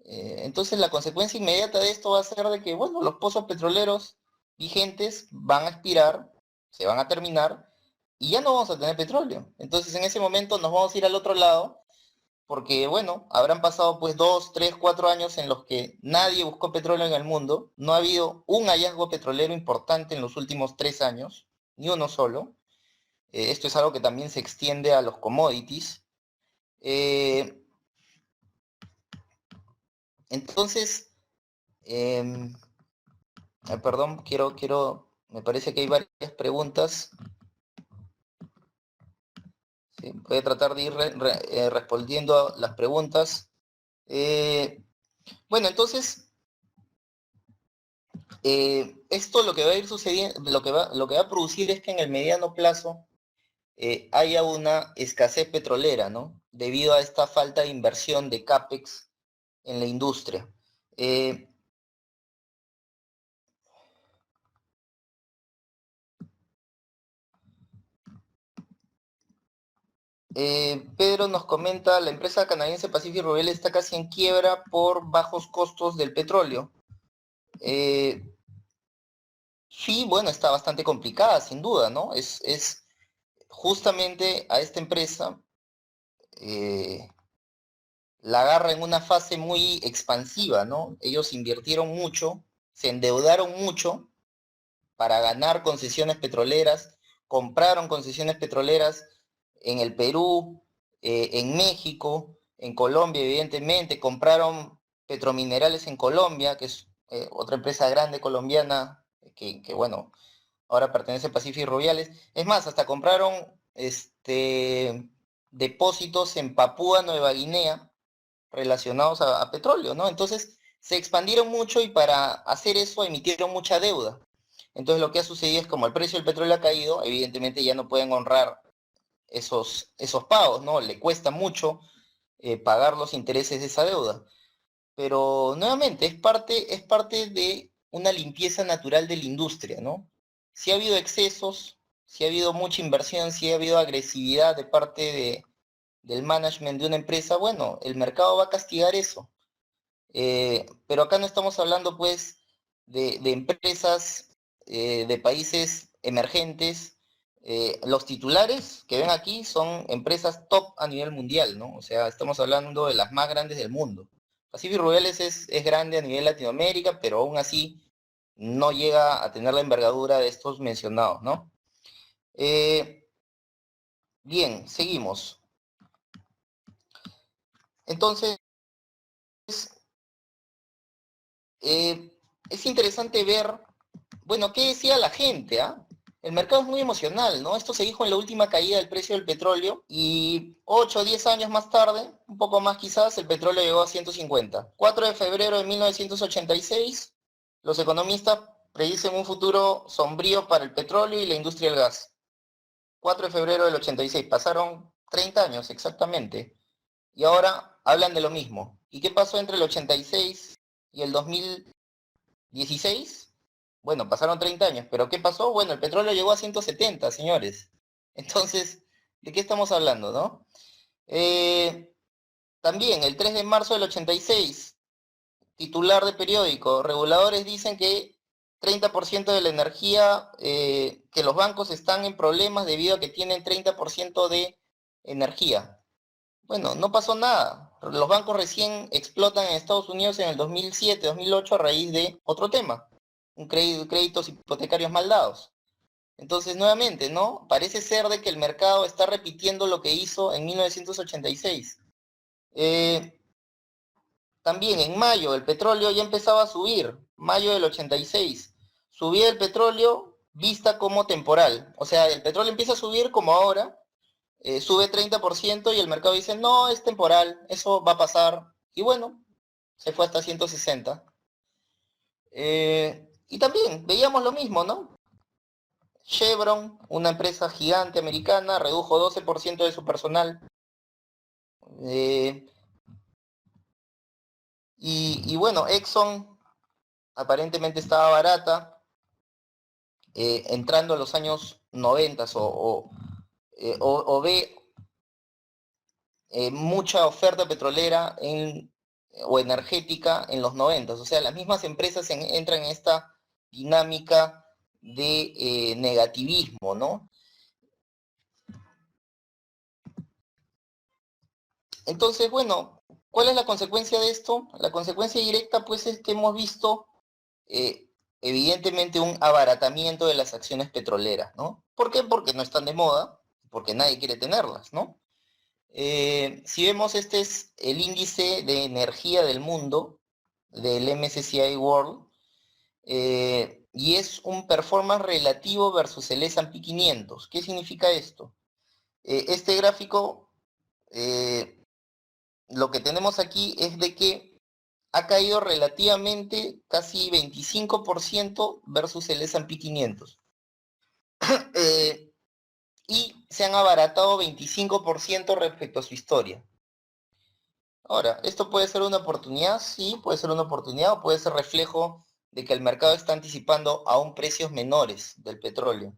Speaker 4: Entonces la consecuencia inmediata de esto va a ser de que, bueno, los pozos petroleros vigentes van a expirar, se van a terminar y ya no vamos a tener petróleo. Entonces en ese momento nos vamos a ir al otro lado porque, bueno, habrán pasado pues 2, 3, 4 años en los que nadie buscó petróleo en el mundo, no ha habido un hallazgo petrolero importante en los últimos 3 años, ni uno solo. Esto es algo que también se extiende a los commodities. Entonces, perdón, me parece que hay varias preguntas. Sí, voy a tratar de ir respondiendo a las preguntas. Bueno, entonces, esto lo que va a ir sucediendo, lo que va a producir es que en el mediano plazo haya una escasez petrolera, ¿no? Debido a esta falta de inversión de CAPEX en la industria. Pedro nos comenta, la empresa canadiense Pacific Rubiales está casi en quiebra por bajos costos del petróleo. Sí, bueno, está bastante complicada, sin duda, ¿no? Es justamente a esta empresa la agarra en una fase muy expansiva, ¿no? Ellos invirtieron mucho, se endeudaron mucho para ganar concesiones petroleras, compraron concesiones petroleras en el Perú, en México, en Colombia, evidentemente, compraron Petrominerales en Colombia, que es otra empresa grande colombiana, bueno, ahora pertenece a Pacific Rubiales. Es más, hasta compraron depósitos en Papúa Nueva Guinea relacionados a petróleo, ¿no? Entonces, se expandieron mucho y para hacer eso emitieron mucha deuda. Entonces, lo que ha sucedido es como el precio del petróleo ha caído, evidentemente ya no pueden honrar esos pagos, ¿no? Le cuesta mucho pagar los intereses de esa deuda. Pero nuevamente, es parte de una limpieza natural de la industria, ¿no? Si ha habido excesos, si ha habido mucha inversión, si ha habido agresividad de parte del management de una empresa, bueno, el mercado va a castigar eso. Pero acá no estamos hablando, pues, de empresas de países emergentes. Los titulares que ven aquí son empresas top a nivel mundial, ¿no? O sea, estamos hablando de las más grandes del mundo. Pacific Rubiales es grande a nivel Latinoamérica, pero aún así no llega a tener la envergadura de estos mencionados, ¿no? Bien, seguimos. Entonces, es interesante ver, bueno, qué decía la gente, ¿ah? El mercado es muy emocional, ¿no? Esto se dijo en la última caída del precio del petróleo y 8 o 10 años más tarde, un poco más quizás, el petróleo llegó a 150. 4 de febrero de 1986, los economistas predicen un futuro sombrío para el petróleo y la industria del gas. 4 de febrero del 86, pasaron 30 años exactamente. Y ahora hablan de lo mismo. ¿Y qué pasó entre el 86 y el 2016? Bueno, pasaron 30 años, pero ¿qué pasó? Bueno, el petróleo llegó a 170, señores. Entonces, ¿de qué estamos hablando, no? También, el 3 de marzo del 86, titular de periódico, reguladores dicen que 30% de la energía, que los bancos están en problemas debido a que tienen 30% de energía. Bueno, no pasó nada. Los bancos recién explotan en Estados Unidos en el 2007, 2008 a raíz de otro tema, créditos hipotecarios mal dados. Entonces, nuevamente, ¿no? Parece ser de que el mercado está repitiendo lo que hizo en 1986. También en mayo el petróleo ya empezaba a subir, mayo del 86. Subía el petróleo vista como temporal. O sea, el petróleo empieza a subir como ahora, sube 30% y el mercado dice, no, es temporal, eso va a pasar. Y bueno, se fue hasta 160. Y también veíamos lo mismo, ¿no? Chevron, una empresa gigante americana, redujo 12% de su personal. Y bueno, Exxon aparentemente estaba barata, entrando a los años 90 o ve mucha oferta petrolera o energética en los 90. O sea, las mismas empresas entran en esta dinámica de negativismo, ¿no? Entonces, bueno, ¿cuál es la consecuencia de esto? La consecuencia directa, pues, es que hemos visto, evidentemente, un abaratamiento de las acciones petroleras, ¿no? ¿Por qué? Porque no están de moda, porque nadie quiere tenerlas, ¿no? Si vemos, este es el índice de energía del mundo, del MSCI World, y es un performance relativo versus el S&P 500. ¿Qué significa esto? Este gráfico, lo que tenemos aquí es de que ha caído relativamente casi 25% versus el S&P 500. Y se han abaratado 25% respecto a su historia. Ahora, ¿esto puede ser una oportunidad? Sí, puede ser una oportunidad o puede ser reflejo de que el mercado está anticipando aún precios menores del petróleo.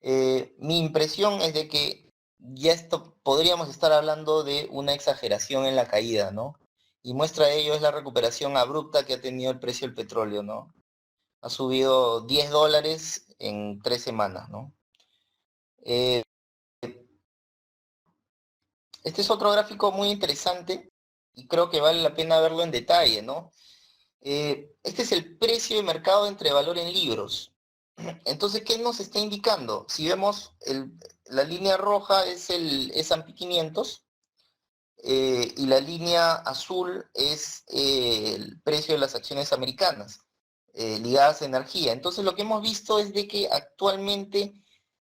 Speaker 4: Mi impresión es de que ya podríamos estar hablando de una exageración en la caída, ¿no? Y muestra de ello es la recuperación abrupta que ha tenido el precio del petróleo, ¿no? Ha subido $10 en 3 semanas, ¿no? Este es otro gráfico muy interesante y creo que vale la pena verlo en detalle, ¿no? Este es el precio de mercado entre valor en libros. Entonces, ¿qué nos está indicando? Si vemos, la línea roja es el S&P 500 y la línea azul es el precio de las acciones americanas ligadas a energía. Entonces, lo que hemos visto es de que actualmente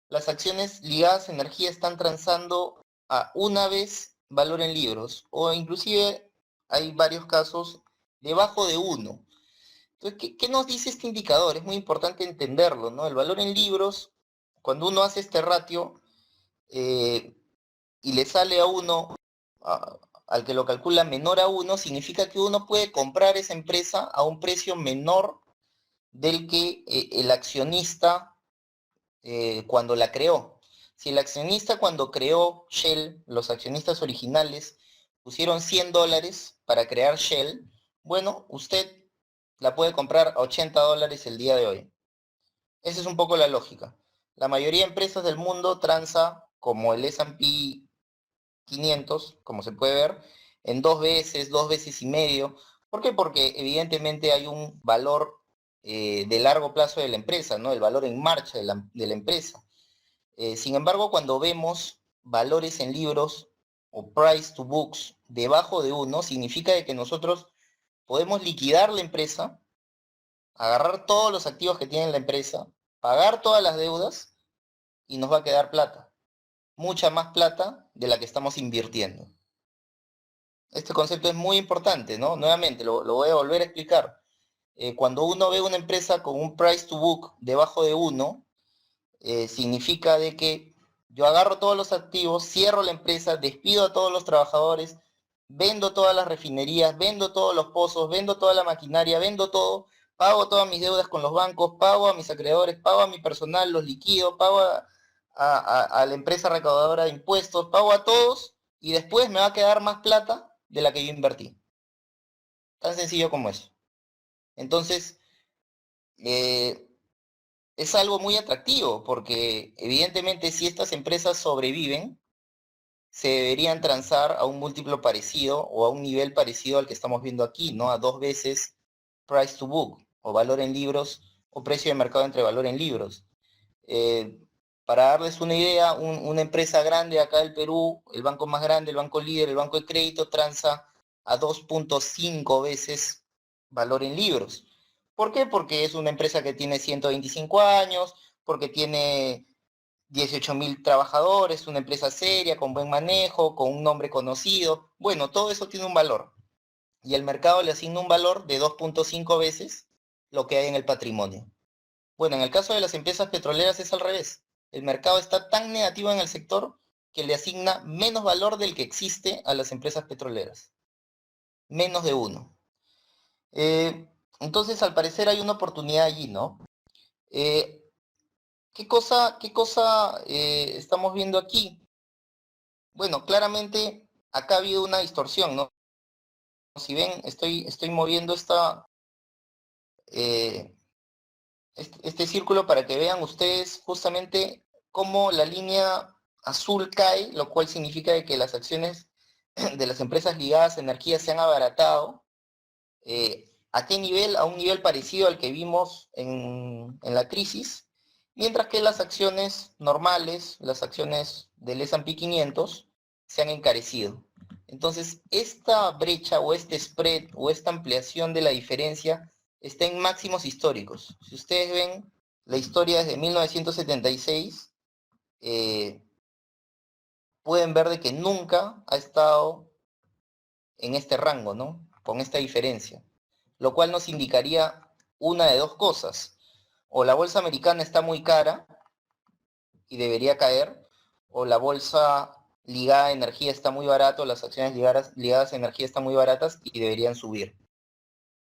Speaker 4: las acciones ligadas a energía están transando a una vez valor en libros, o inclusive hay varios casos debajo de 1. Entonces, ¿qué nos dice este indicador? Es muy importante entenderlo, ¿no? El valor en libros, cuando uno hace este ratio y le sale a 1, al que lo calcula menor a 1, significa que uno puede comprar esa empresa a un precio menor del que el accionista cuando la creó. Si el accionista cuando creó Shell, los accionistas originales, pusieron $100 para crear Shell, bueno, usted la puede comprar a $80 el día de hoy. Esa es un poco la lógica. La mayoría de empresas del mundo transa como el S&P 500, como se puede ver, en 2 veces y medio. ¿Por qué? Porque evidentemente hay un valor de largo plazo de la empresa, ¿no? El valor en marcha de la empresa. Sin embargo, cuando vemos valores en libros o price to books debajo de 1, significa de que nosotros podemos liquidar la empresa, agarrar todos los activos que tiene la empresa, pagar todas las deudas y nos va a quedar plata. Mucha más plata de la que estamos invirtiendo. Este concepto es muy importante, ¿no? Nuevamente, lo voy a volver a explicar. Cuando uno ve una empresa con un price to book debajo de 1, significa de que yo agarro todos los activos, cierro la empresa, despido a todos los trabajadores, vendo todas las refinerías, vendo todos los pozos, vendo toda la maquinaria, vendo todo, pago todas mis deudas con los bancos, pago a mis acreedores, pago a mi personal, los liquido, pago a la empresa recaudadora de impuestos, pago a todos y después me va a quedar más plata de la que yo invertí. Tan sencillo como eso. Entonces, es algo muy atractivo, porque evidentemente si estas empresas sobreviven, se deberían transar a un múltiplo parecido o a un nivel parecido al que estamos viendo aquí, ¿no? A 2 veces price to book, o valor en libros, o precio de mercado entre valor en libros. Para darles una idea, una empresa grande acá del Perú, el banco más grande, el banco líder, el banco de crédito, transa a 2.5 veces valor en libros. ¿Por qué? Porque es una empresa que tiene 125 años, porque tiene 18.000 trabajadores, una empresa seria, con buen manejo, con un nombre conocido. Bueno, todo eso tiene un valor. Y el mercado le asigna un valor de 2.5 veces lo que hay en el patrimonio. Bueno, en el caso de las empresas petroleras es al revés. El mercado está tan negativo en el sector que le asigna menos valor del que existe a las empresas petroleras. Menos de 1. Entonces, al parecer hay una oportunidad allí, ¿no? ¿Qué cosa estamos viendo aquí? Bueno, claramente acá ha habido una distorsión, ¿no? Si ven, estoy moviendo este círculo para que vean ustedes justamente cómo la línea azul cae, lo cual significa que las acciones de las empresas ligadas a energía se han abaratado. ¿A qué nivel? A un nivel parecido al que vimos en la crisis, mientras que las acciones normales, las acciones del S&P 500, se han encarecido. Entonces, esta brecha o este spread o esta ampliación de la diferencia está en máximos históricos. Si ustedes ven la historia desde 1976, pueden ver de que nunca ha estado en este rango, ¿no? Con esta diferencia, lo cual nos indicaría una de dos cosas. O la bolsa americana está muy cara y debería caer, o la bolsa ligada a energía está muy barata, o las acciones ligadas a energía están muy baratas y deberían subir.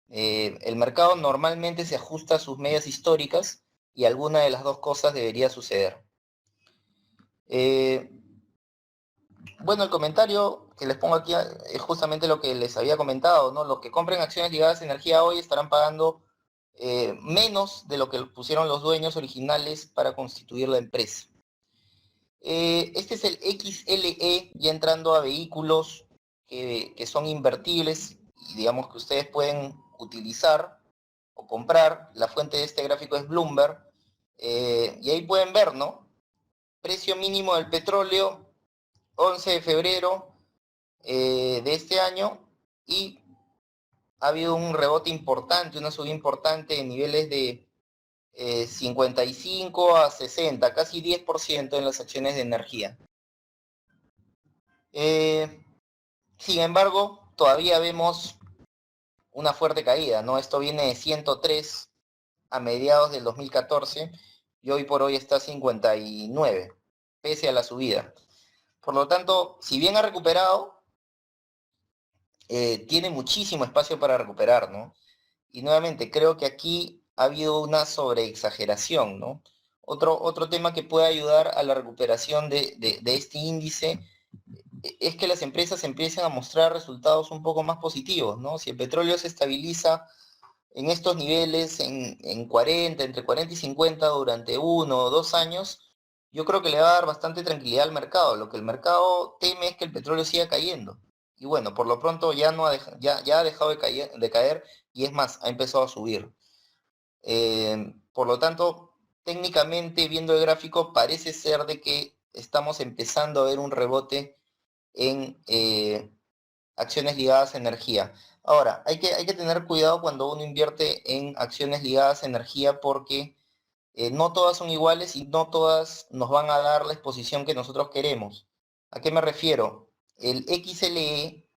Speaker 4: El mercado normalmente se ajusta a sus medias históricas y alguna de las dos cosas debería suceder. Bueno, el comentario que les pongo aquí es justamente lo que les había comentado, ¿no? Los que compren acciones ligadas a energía hoy estarán pagando menos de lo que pusieron los dueños originales para constituir la empresa. Este es el XLE, ya entrando a vehículos que son invertibles y digamos que ustedes pueden utilizar o comprar. La fuente de este gráfico es Bloomberg. Y ahí pueden ver, ¿no? Precio mínimo del petróleo, 11 de febrero de este año, y ha habido un rebote importante, una subida importante en niveles de 55 a 60, casi 10% en las acciones de energía. Sin embargo, todavía vemos una fuerte caída, ¿no? Esto viene de 103 a mediados del 2014 y hoy por hoy está a 59, pese a la subida. Por lo tanto, si bien ha recuperado, tiene muchísimo espacio para recuperar, ¿no? Y nuevamente, creo que aquí ha habido una sobreexageración, ¿no? Otro tema que puede ayudar a la recuperación de este índice es que las empresas empiecen a mostrar resultados un poco más positivos, ¿no? Si el petróleo se estabiliza en estos niveles, en 40, entre 40 y 50 durante 1 o 2 años, yo creo que le va a dar bastante tranquilidad al mercado. Lo que el mercado teme es que el petróleo siga cayendo. Y bueno, por lo pronto ya ha dejado de caer y es más, ha empezado a subir. Por lo tanto, técnicamente, viendo el gráfico, parece ser de que estamos empezando a ver un rebote en acciones ligadas a energía. Ahora, hay que tener cuidado cuando uno invierte en acciones ligadas a energía porque no todas son iguales y no todas nos van a dar la exposición que nosotros queremos. ¿A qué me refiero? El XLE,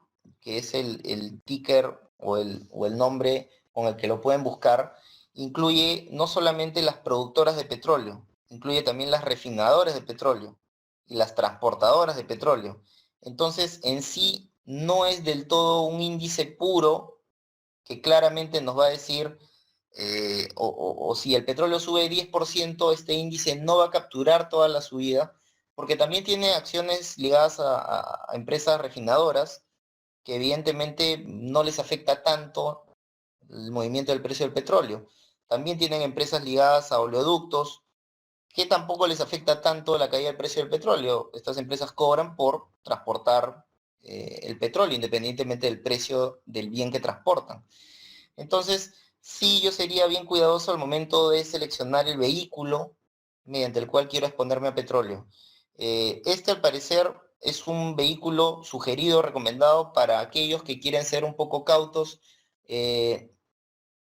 Speaker 4: que es el ticker o el nombre con el que lo pueden buscar, incluye no solamente las productoras de petróleo, incluye también las refinadoras de petróleo y las transportadoras de petróleo. Entonces, en sí, no es del todo un índice puro que claramente nos va a decir, o si el petróleo sube 10%, este índice no va a capturar toda la subida, porque también tiene acciones ligadas a empresas refinadoras, que evidentemente no les afecta tanto el movimiento del precio del petróleo. también tienen empresas ligadas a oleoductos, que tampoco les afecta tanto la caída del precio del petróleo. Estas empresas cobran por transportar el petróleo, independientemente del precio del bien que transportan. Entonces, sí, yo sería bien cuidadoso al momento de seleccionar el vehículo mediante el cual quiero exponerme a petróleo. Este, al parecer, es un vehículo sugerido, recomendado para aquellos que quieren ser un poco cautos,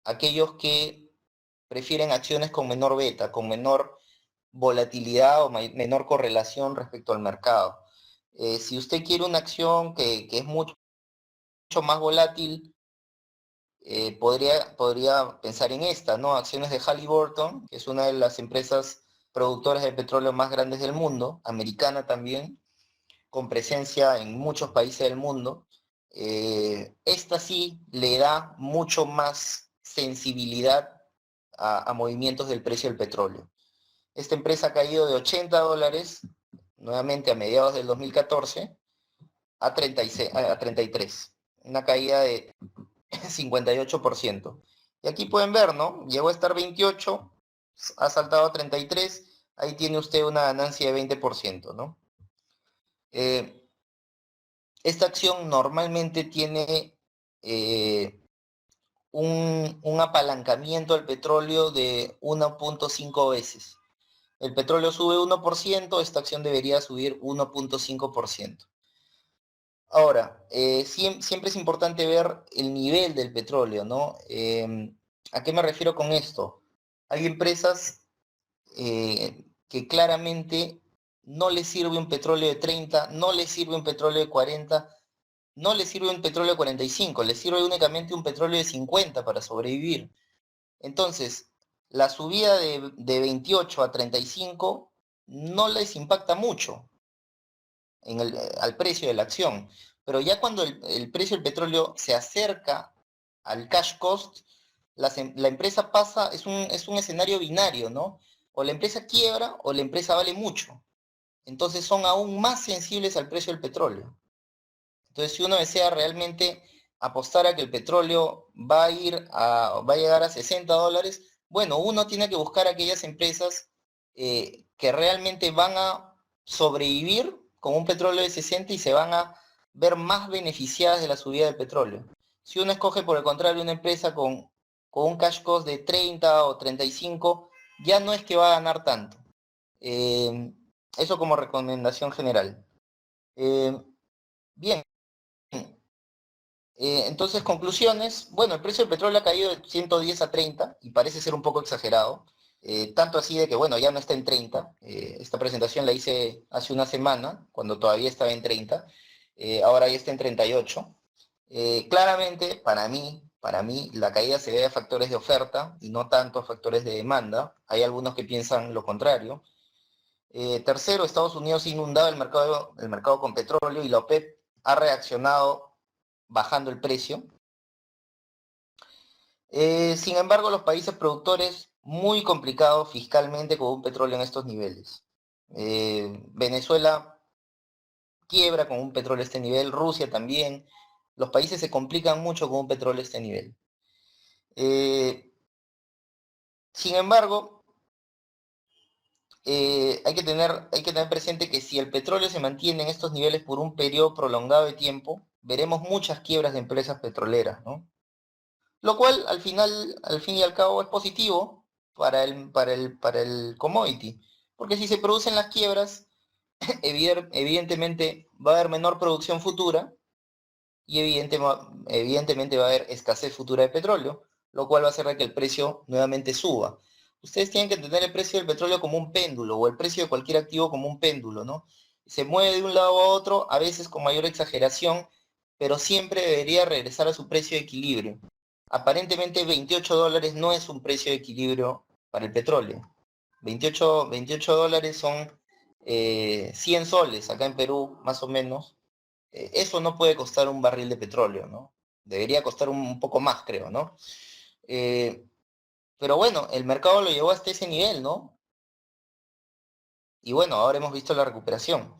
Speaker 4: aquellos que prefieren acciones con menor beta, con menor volatilidad o menor correlación respecto al mercado. Si usted quiere una acción que es mucho más volátil, podría pensar en esta, ¿no? Acciones de Halliburton, que es una de las empresas productoras de petróleo más grandes del mundo, americana también, con presencia en muchos países del mundo. Esta sí le da mucho más sensibilidad a movimientos del precio del petróleo. Esta empresa ha caído de $80, nuevamente a mediados del 2014, a 33. Una caída de 58%. Y aquí pueden ver, ¿no? Llegó a estar 28, ha saltado a 33, ahí tiene usted una ganancia de 20%, ¿no? Esta acción normalmente tiene un apalancamiento al petróleo de 1.5 veces. El petróleo sube 1%, esta acción debería subir 1.5%. Ahora, siempre es importante ver el nivel del petróleo, ¿no? ¿A qué me refiero con esto? Hay empresas que claramente no les sirve un petróleo de 30, no les sirve un petróleo de 40, no les sirve un petróleo de 45, les sirve únicamente un petróleo de 50 para sobrevivir. Entonces, la subida de 28 a 35 no les impacta mucho al precio de la acción, pero ya cuando el precio del petróleo se acerca al cash cost, la empresa pasa, es un escenario binario, ¿no? O la empresa quiebra o la empresa vale mucho. Entonces son aún más sensibles al precio del petróleo. Entonces, si uno desea realmente apostar a que el petróleo va a llegar a $60, bueno, uno tiene que buscar aquellas empresas que realmente van a sobrevivir con un petróleo de 60 y se van a ver más beneficiadas de la subida del petróleo. Si uno escoge, por el contrario, una empresa con un cash cost de 30 o 35, ya no es que va a ganar tanto. Eso como recomendación general. Bien. Entonces, conclusiones. Bueno, el precio del petróleo ha caído de 110 a 30 y parece ser un poco exagerado. Tanto así de que, bueno, ya no está en 30. Esta presentación la hice hace una semana, cuando todavía estaba en 30. Ahora ya está en 38. Claramente, para mí, la caída se debe a factores de oferta y no tanto a factores de demanda. Hay algunos que piensan lo contrario. Tercero, Estados Unidos ha inundado el mercado con petróleo y la OPEP ha reaccionado bajando el precio. Sin embargo, los países productores, muy complicados fiscalmente con un petróleo en estos niveles. Venezuela quiebra con un petróleo a este nivel, Rusia también. Los países se complican mucho con un petróleo a este nivel. Sin embargo, hay que tener presente que si el petróleo se mantiene en estos niveles por un periodo prolongado de tiempo, veremos muchas quiebras de empresas petroleras, ¿no? Lo cual al fin y al cabo es positivo para el commodity, porque si se producen las quiebras, evidentemente va a haber menor producción futura y evidentemente va a haber escasez futura de petróleo, lo cual va a hacer que el precio nuevamente suba. Ustedes tienen que entender el precio del petróleo como un péndulo, o el precio de cualquier activo como un péndulo, ¿no? Se mueve de un lado a otro, a veces con mayor exageración, pero siempre debería regresar a su precio de equilibrio. Aparentemente $28 no es un precio de equilibrio para el petróleo. 28 dólares son 100 soles acá en Perú, más o menos. Eso no puede costar un barril de petróleo, ¿no? Debería costar un poco más, creo, ¿no? Pero bueno, el mercado lo llevó hasta ese nivel, ¿no? Y bueno, ahora hemos visto la recuperación.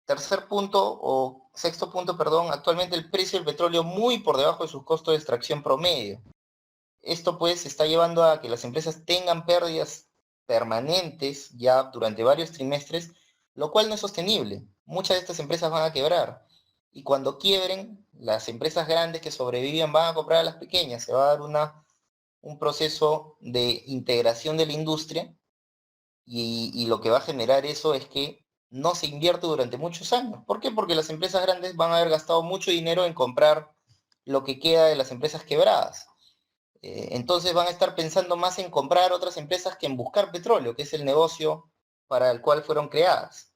Speaker 4: Tercer punto, o sexto punto, perdón, actualmente el precio del petróleo muy por debajo de sus costos de extracción promedio. Esto pues está llevando a que las empresas tengan pérdidas permanentes ya durante varios trimestres, lo cual no es sostenible. Muchas de estas empresas van a quebrar y cuando quiebren, las empresas grandes que sobreviven van a comprar a las pequeñas. Se va a dar un proceso de integración de la industria y lo que va a generar eso es que no se invierte durante muchos años. ¿Por qué? Porque las empresas grandes van a haber gastado mucho dinero en comprar lo que queda de las empresas quebradas. Entonces van a estar pensando más en comprar otras empresas que en buscar petróleo, que es el negocio para el cual fueron creadas.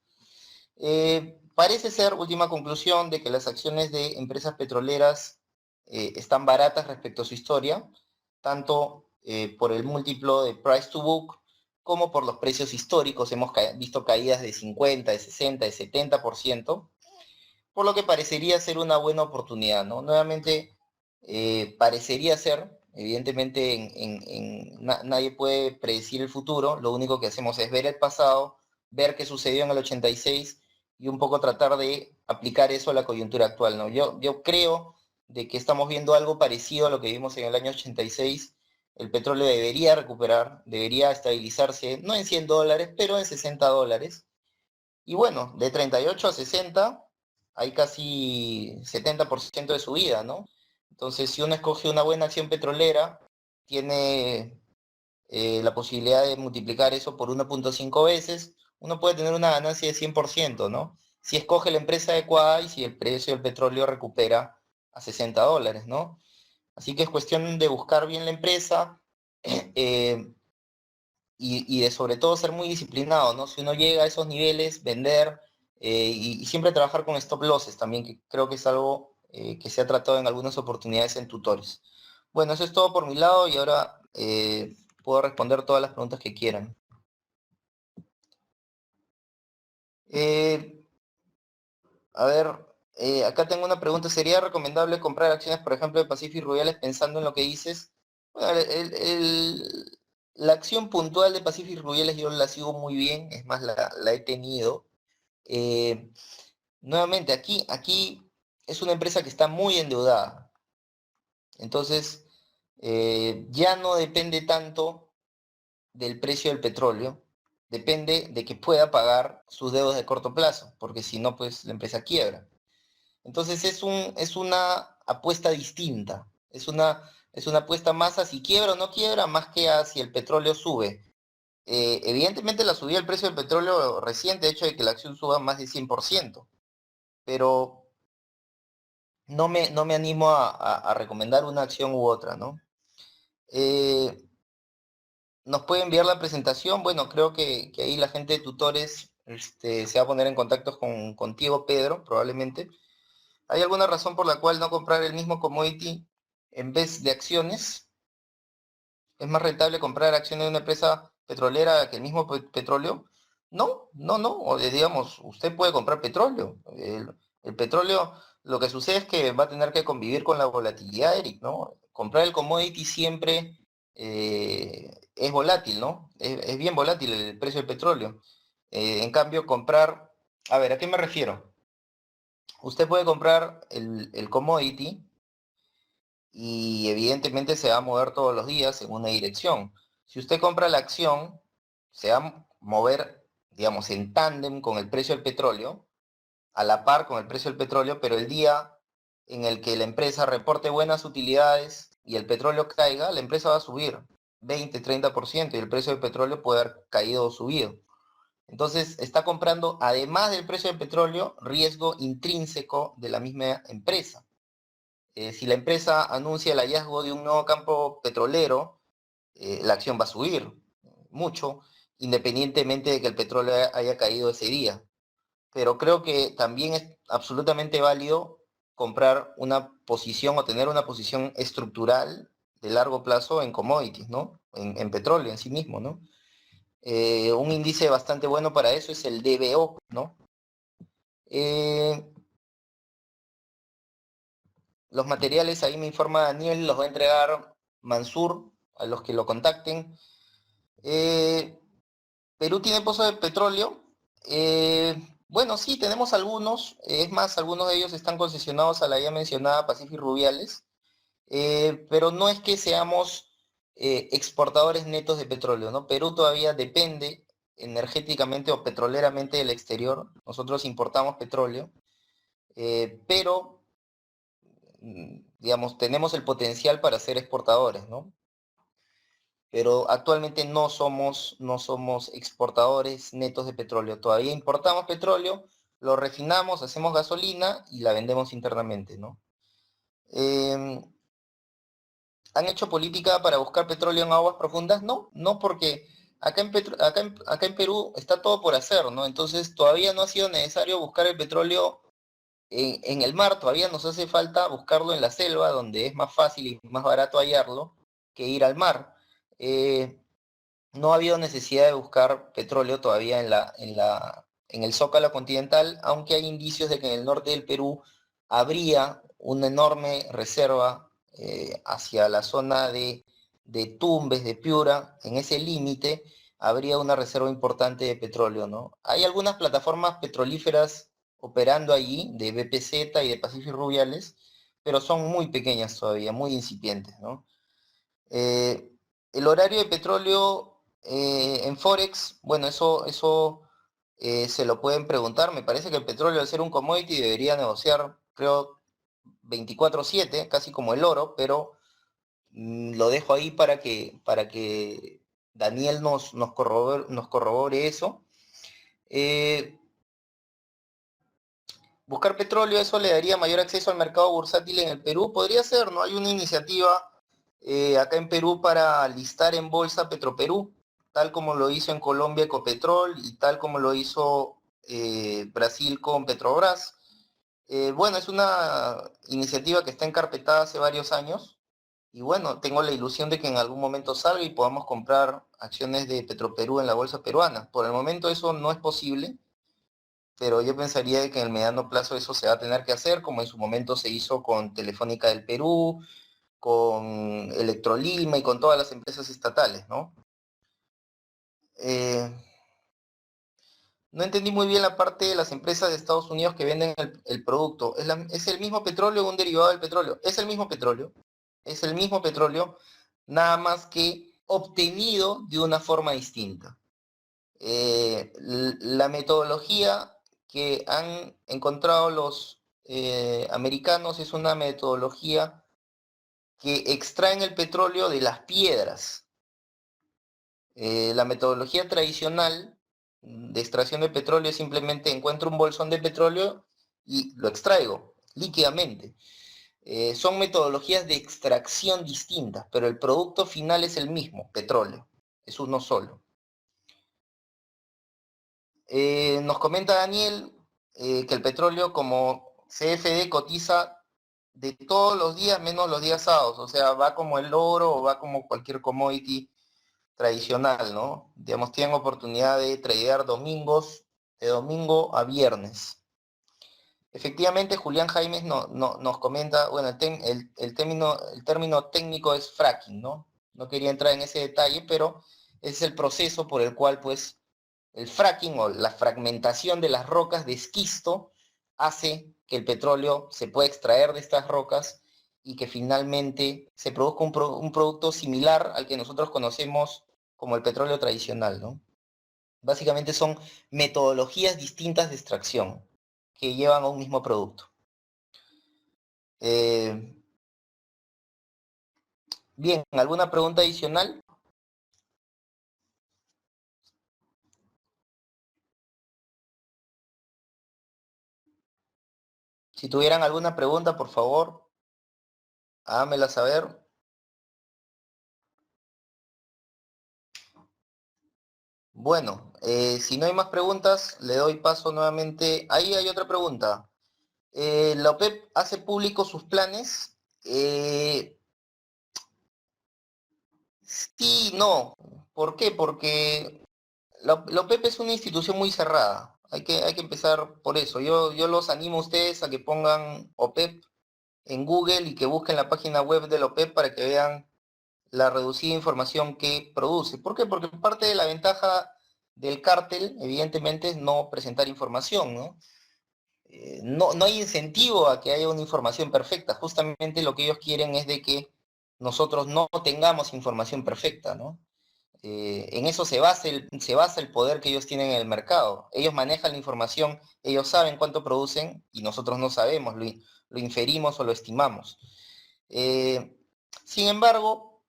Speaker 4: Parece ser, última conclusión, de que las acciones de empresas petroleras están baratas respecto a su historia, tanto por el múltiplo de price to book como por los precios históricos. Hemos visto caídas de 50, de 60, de 70%, por lo que parecería ser una buena oportunidad, ¿no? Nuevamente, parecería ser, evidentemente nadie puede predecir el futuro, lo único que hacemos es ver el pasado, ver qué sucedió en el 86 y un poco tratar de aplicar eso a la coyuntura actual, ¿no? Yo creo de que estamos viendo algo parecido a lo que vimos en el año 86. El petróleo debería recuperar, debería estabilizarse, no en $100, pero en $60. Y bueno, de 38 a 60 hay casi 70% de subida, ¿no? Entonces, si uno escoge una buena acción petrolera, tiene la posibilidad de multiplicar eso por 1.5 veces, uno puede tener una ganancia de 100%, ¿no? Si escoge la empresa adecuada y si el precio del petróleo recupera a $60, ¿no? Así que es cuestión de buscar bien la empresa y de sobre todo ser muy disciplinado, ¿no? Si uno llega a esos niveles, vender y siempre trabajar con stop losses también, que creo que es algo que se ha tratado en algunas oportunidades en tutores. Bueno, eso es todo por mi lado y ahora puedo responder todas las preguntas que quieran. A ver, acá tengo una pregunta. ¿Sería recomendable comprar acciones, por ejemplo, de Pacific Rubiales pensando en lo que dices? Bueno, la acción puntual de Pacific Rubiales yo la sigo muy bien, es más, la he tenido. Eh, Nuevamente, aquí es una empresa que está muy endeudada. Entonces, ya no depende tanto del precio del petróleo, depende de que pueda pagar sus deudas de corto plazo, porque si no, pues la empresa quiebra. Entonces es una apuesta distinta, es una apuesta más a si quiebra o no quiebra, más que a si el petróleo sube. Evidentemente la subida del precio del petróleo reciente ha hecho de que la acción suba más de 100%, pero no me animo a recomendar una acción u otra, ¿no? ¿Nos puede enviar la presentación? Bueno, creo que ahí la gente de tutores se va a poner en contacto contigo, Pedro, probablemente. ¿Hay alguna razón por la cual no comprar el mismo commodity en vez de acciones? ¿Es más rentable comprar acciones de una empresa petrolera que el mismo petróleo? No, no, no. O digamos, usted puede comprar petróleo. El petróleo, lo que sucede es que va a tener que convivir con la volatilidad, Eric, ¿no? Comprar el commodity siempre es volátil, ¿no? Es bien volátil el precio del petróleo. En cambio, comprar... A ver, ¿a qué me refiero? Usted puede comprar el commodity y evidentemente se va a mover todos los días en una dirección. Si usted compra la acción, se va a mover, digamos, en tándem con el precio del petróleo, a la par con el precio del petróleo, pero el día en el que la empresa reporte buenas utilidades y el petróleo caiga, la empresa va a subir 20-30% y el precio del petróleo puede haber caído o subido. Entonces, está comprando, además del precio del petróleo, riesgo intrínseco de la misma empresa. Si la empresa anuncia el hallazgo de un nuevo campo petrolero, la acción va a subir mucho, independientemente de que el petróleo haya caído ese día. Pero creo que también es absolutamente válido comprar una posición o tener una posición estructural de largo plazo en commodities, ¿no? En petróleo en sí mismo, ¿no? Un índice bastante bueno para eso es el DBO, ¿no? Los materiales, ahí me informa Daniel, los va a entregar Mansur a los que lo contacten. ¿Perú tiene pozos de petróleo? Bueno, sí, tenemos algunos. Es más, algunos de ellos están concesionados a la ya mencionada Pacific Rubiales. Pero no es que seamos exportadores netos de petróleo, ¿no? Perú todavía depende energéticamente o petroleramente del exterior. Nosotros importamos petróleo, pero, digamos, tenemos el potencial para ser exportadores, ¿no? Pero actualmente no somos exportadores netos de petróleo. Todavía importamos petróleo, lo refinamos, hacemos gasolina y la vendemos internamente, ¿no? ¿Han hecho política para buscar petróleo en aguas profundas? No, no porque acá en Perú está todo por hacer, ¿no? Entonces todavía no ha sido necesario buscar el petróleo en el mar, todavía nos hace falta buscarlo en la selva, donde es más fácil y más barato hallarlo que ir al mar. No ha habido necesidad de buscar petróleo todavía en el Zócalo continental, aunque hay indicios de que en el norte del Perú habría una enorme reserva hacia la zona de Tumbes, de Piura, en ese límite habría una reserva importante de petróleo, ¿no? Hay algunas plataformas petrolíferas operando allí, de BPZ y de Pacific Rubiales, pero son muy pequeñas todavía, muy incipientes, ¿no? El horario de petróleo en Forex, bueno, eso se lo pueden preguntar. Me parece que el petróleo, al ser un commodity, debería negociar, creo, 24/7, casi como el oro, pero lo dejo ahí para que Daniel nos corrobore eso. Buscar petróleo, eso le daría mayor acceso al mercado bursátil en el Perú. Podría ser, ¿no? Hay una iniciativa acá en Perú para listar en bolsa Petroperú, tal como lo hizo en Colombia Ecopetrol y tal como lo hizo Brasil con Petrobras. Bueno, es una iniciativa que está encarpetada hace varios años y bueno, tengo la ilusión de que en algún momento salga y podamos comprar acciones de Petroperú en la bolsa peruana. Por el momento eso no es posible, pero yo pensaría que en el mediano plazo eso se va a tener que hacer, como en su momento se hizo con Telefónica del Perú, con Electrolima y con todas las empresas estatales, ¿no? No entendí muy bien la parte de las empresas de Estados Unidos que venden el producto. ¿Es el mismo petróleo o un derivado del petróleo? Es el mismo petróleo, nada más que obtenido de una forma distinta. La metodología que han encontrado los americanos es una metodología que extraen el petróleo de las piedras. La metodología tradicional de extracción de petróleo es simplemente encuentro un bolsón de petróleo y lo extraigo líquidamente. Son metodologías de extracción distintas, pero el producto final es el mismo, petróleo. Es uno solo. Nos comenta Daniel que el petróleo como CFD cotiza de todos los días menos los días sábados, o sea, va como el oro o va como cualquier commodity tradicional, ¿no? Digamos, tienen oportunidad de tradear domingos, de domingo a viernes. Efectivamente, Julián Jaimes nos comenta, bueno, el término técnico es fracking, ¿no? No quería entrar en ese detalle, pero ese es el proceso por el cual, pues, el fracking o la fragmentación de las rocas de esquisto hace que el petróleo se pueda extraer de estas rocas y que finalmente se produzca un producto similar al que nosotros conocemos como el petróleo tradicional, ¿no? Básicamente son metodologías distintas de extracción que llevan a un mismo producto. Bien, ¿alguna pregunta adicional? Si tuvieran alguna pregunta, por favor, háganmela saber. Bueno, si no hay más preguntas, le doy paso nuevamente. Ahí hay otra pregunta. ¿La OPEP hace público sus planes? Sí, no. ¿Por qué? Porque la OPEP es una institución muy cerrada. Hay que empezar por eso. Yo los animo a ustedes a que pongan OPEP en Google y que busquen la página web de la OPEP para que vean la reducida información que produce. ¿Por qué? Porque parte de la ventaja del cártel, evidentemente, es no presentar información, ¿no? No hay incentivo a que haya una información perfecta. Justamente lo que ellos quieren es de que nosotros no tengamos información perfecta, ¿no? En eso se basa el poder que ellos tienen en el mercado. Ellos manejan la información, ellos saben cuánto producen y nosotros no sabemos, lo inferimos o lo estimamos. Sin embargo,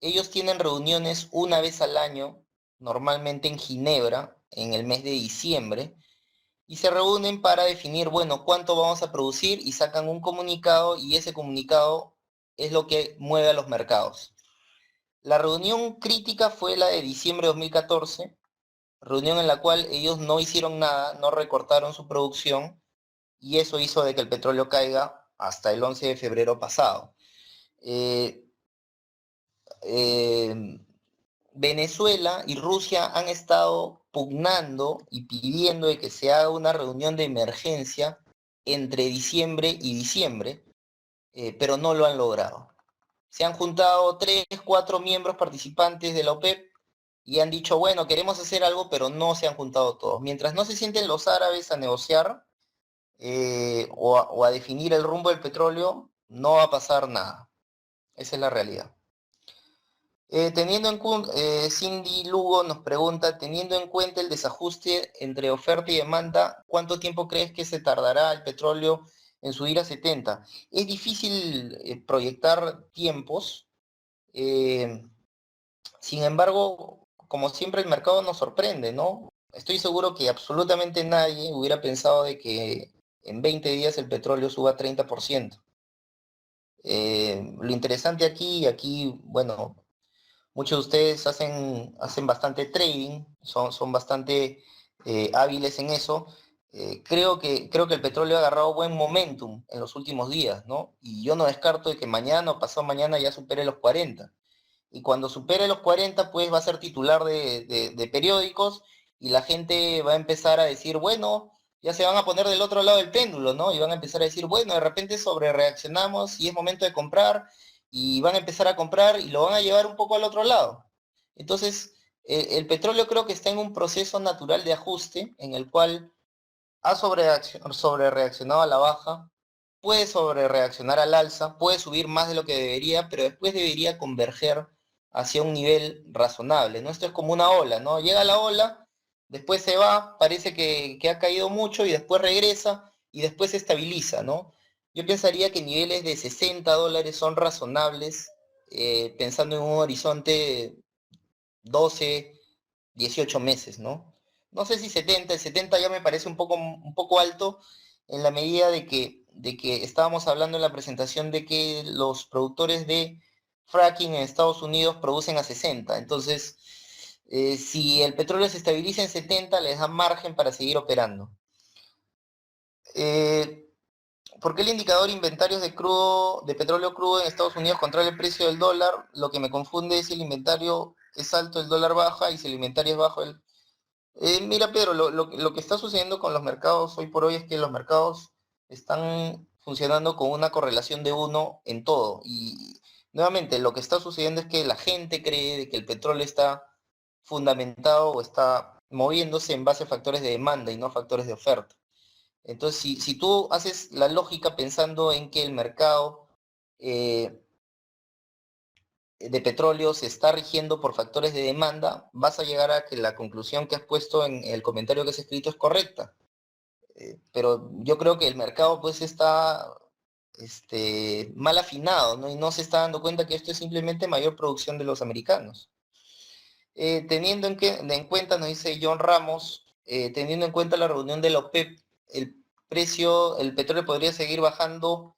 Speaker 4: ellos tienen reuniones una vez al año, normalmente en Ginebra, en el mes de diciembre, y se reúnen para definir, bueno, cuánto vamos a producir y sacan un comunicado y ese comunicado es lo que mueve a los mercados. La reunión crítica fue la de diciembre de 2014, reunión en la cual ellos no hicieron nada, no recortaron su producción y eso hizo de que el petróleo caiga hasta el 11 de febrero pasado. Eh, eh, Venezuela y Rusia han estado pugnando y pidiendo de que se haga una reunión de emergencia entre diciembre y diciembre, pero no lo han logrado. Se han juntado 3, 4 miembros participantes de la OPEP y han dicho, bueno, queremos hacer algo, pero no se han juntado todos. Mientras no se sienten los árabes a negociar o a definir el rumbo del petróleo, no va a pasar nada. Esa es la realidad. Cindy Lugo nos pregunta, teniendo en cuenta el desajuste entre oferta y demanda, ¿cuánto tiempo crees que se tardará el petróleo en subir a 70? Es difícil proyectar tiempos, sin embargo, como siempre el mercado nos sorprende, ¿no? Estoy seguro que absolutamente nadie hubiera pensado de que en 20 días el petróleo suba 30%. Lo interesante aquí, bueno, muchos de ustedes hacen bastante trading, son bastante hábiles en eso. Creo que el petróleo ha agarrado buen momentum en los últimos días, ¿no? Y yo no descarto de que mañana o pasado mañana ya supere los 40. Y cuando supere los 40, pues va a ser titular de periódicos y la gente va a empezar a decir, bueno, ya se van a poner del otro lado del péndulo, ¿no? Y van a empezar a decir, bueno, de repente sobre reaccionamos y es momento de comprar y van a empezar a comprar y lo van a llevar un poco al otro lado. Entonces, el petróleo creo que está en un proceso natural de ajuste en el cual ha sobre reaccionado a la baja, puede sobre reaccionar al alza, puede subir más de lo que debería, pero después debería converger hacia un nivel razonable, ¿no? Esto es como una ola, ¿no? Llega la ola, después se va, parece que ha caído mucho y después regresa y después se estabiliza, ¿no? Yo pensaría que niveles de $60 son razonables, pensando en un horizonte de 12, 18 meses, ¿no? No sé si 70, el 70 ya me parece un poco alto en la medida de que estábamos hablando en la presentación de que los productores de fracking en Estados Unidos producen a 60. Entonces, si el petróleo se estabiliza en 70, les da margen para seguir operando. ¿Por qué el indicador inventarios de petróleo crudo en Estados Unidos controla el precio del dólar? Lo que me confunde es si el inventario es alto, el dólar baja, y si el inventario es bajo, mira, Pedro, lo que está sucediendo con los mercados hoy por hoy es que los mercados están funcionando con una correlación de 1 en todo. Y nuevamente, lo que está sucediendo es que la gente cree de que el petróleo está fundamentado o está moviéndose en base a factores de demanda y no factores de oferta. Entonces, si tú haces la lógica pensando en que el mercado de petróleo se está rigiendo por factores de demanda, vas a llegar a que la conclusión que has puesto en el comentario que has escrito es correcta. Pero yo creo que el mercado pues está mal afinado, ¿no? Y no se está dando cuenta que esto es simplemente mayor producción de los americanos. Teniendo en cuenta, nos dice John Ramos, teniendo en cuenta la reunión de la OPEP, el petróleo podría seguir bajando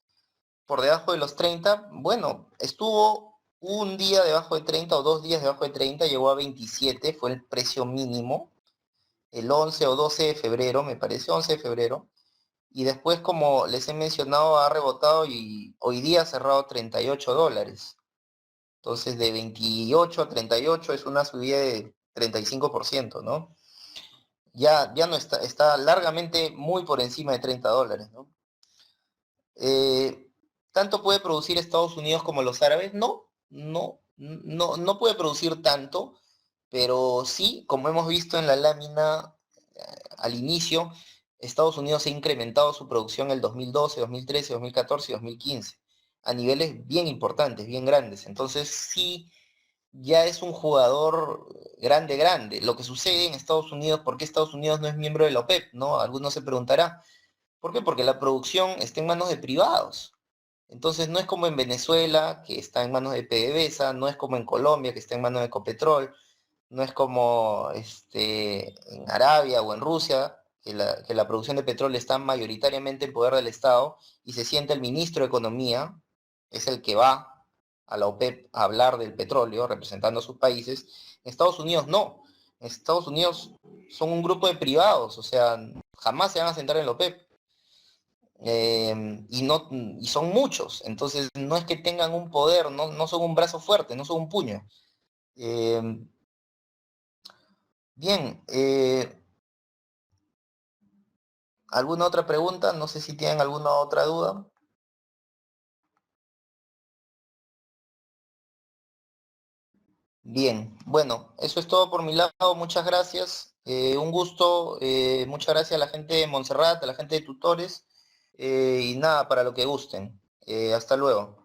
Speaker 4: por debajo de los 30. Bueno, estuvo un día debajo de 30 o 2 días debajo de 30, llegó a 27, fue el precio mínimo, el 11 o 12 de febrero, me parece, 11 de febrero, y después, como les he mencionado, ha rebotado y hoy día ha cerrado $38. Entonces, de 28 a 38 es una subida de 35%, ¿no? Ya no está largamente muy por encima de $30, ¿no? ¿Tanto puede producir Estados Unidos como los árabes? No puede producir tanto, pero sí, como hemos visto en la lámina al inicio, Estados Unidos ha incrementado su producción en el 2012, 2013, 2014 y 2015. a niveles bien importantes, bien grandes. Entonces sí, ya es un jugador grande, grande. Lo que sucede en Estados Unidos, ¿por qué Estados Unidos no es miembro de la OPEP? ¿No? Algunos se preguntarán. ¿Por qué? Porque la producción está en manos de privados. Entonces no es como en Venezuela, que está en manos de PDVSA, no es como en Colombia, que está en manos de Ecopetrol, no es como en Arabia o en Rusia, que la producción de petróleo está mayoritariamente en poder del Estado y se siente el ministro de Economía, es el que va a la OPEP a hablar del petróleo, representando a sus países. En Estados Unidos no. En Estados Unidos son un grupo de privados, o sea, jamás se van a sentar en la OPEP. Y son muchos, entonces no es que tengan un poder, no son un brazo fuerte, no son un puño. Eh, bien, ¿alguna otra pregunta? No sé si tienen alguna otra duda. Bien, bueno, eso es todo por mi lado, muchas gracias. Un gusto, muchas gracias a la gente de Montserrat, a la gente de Tutores, y nada, para lo que gusten. Hasta luego.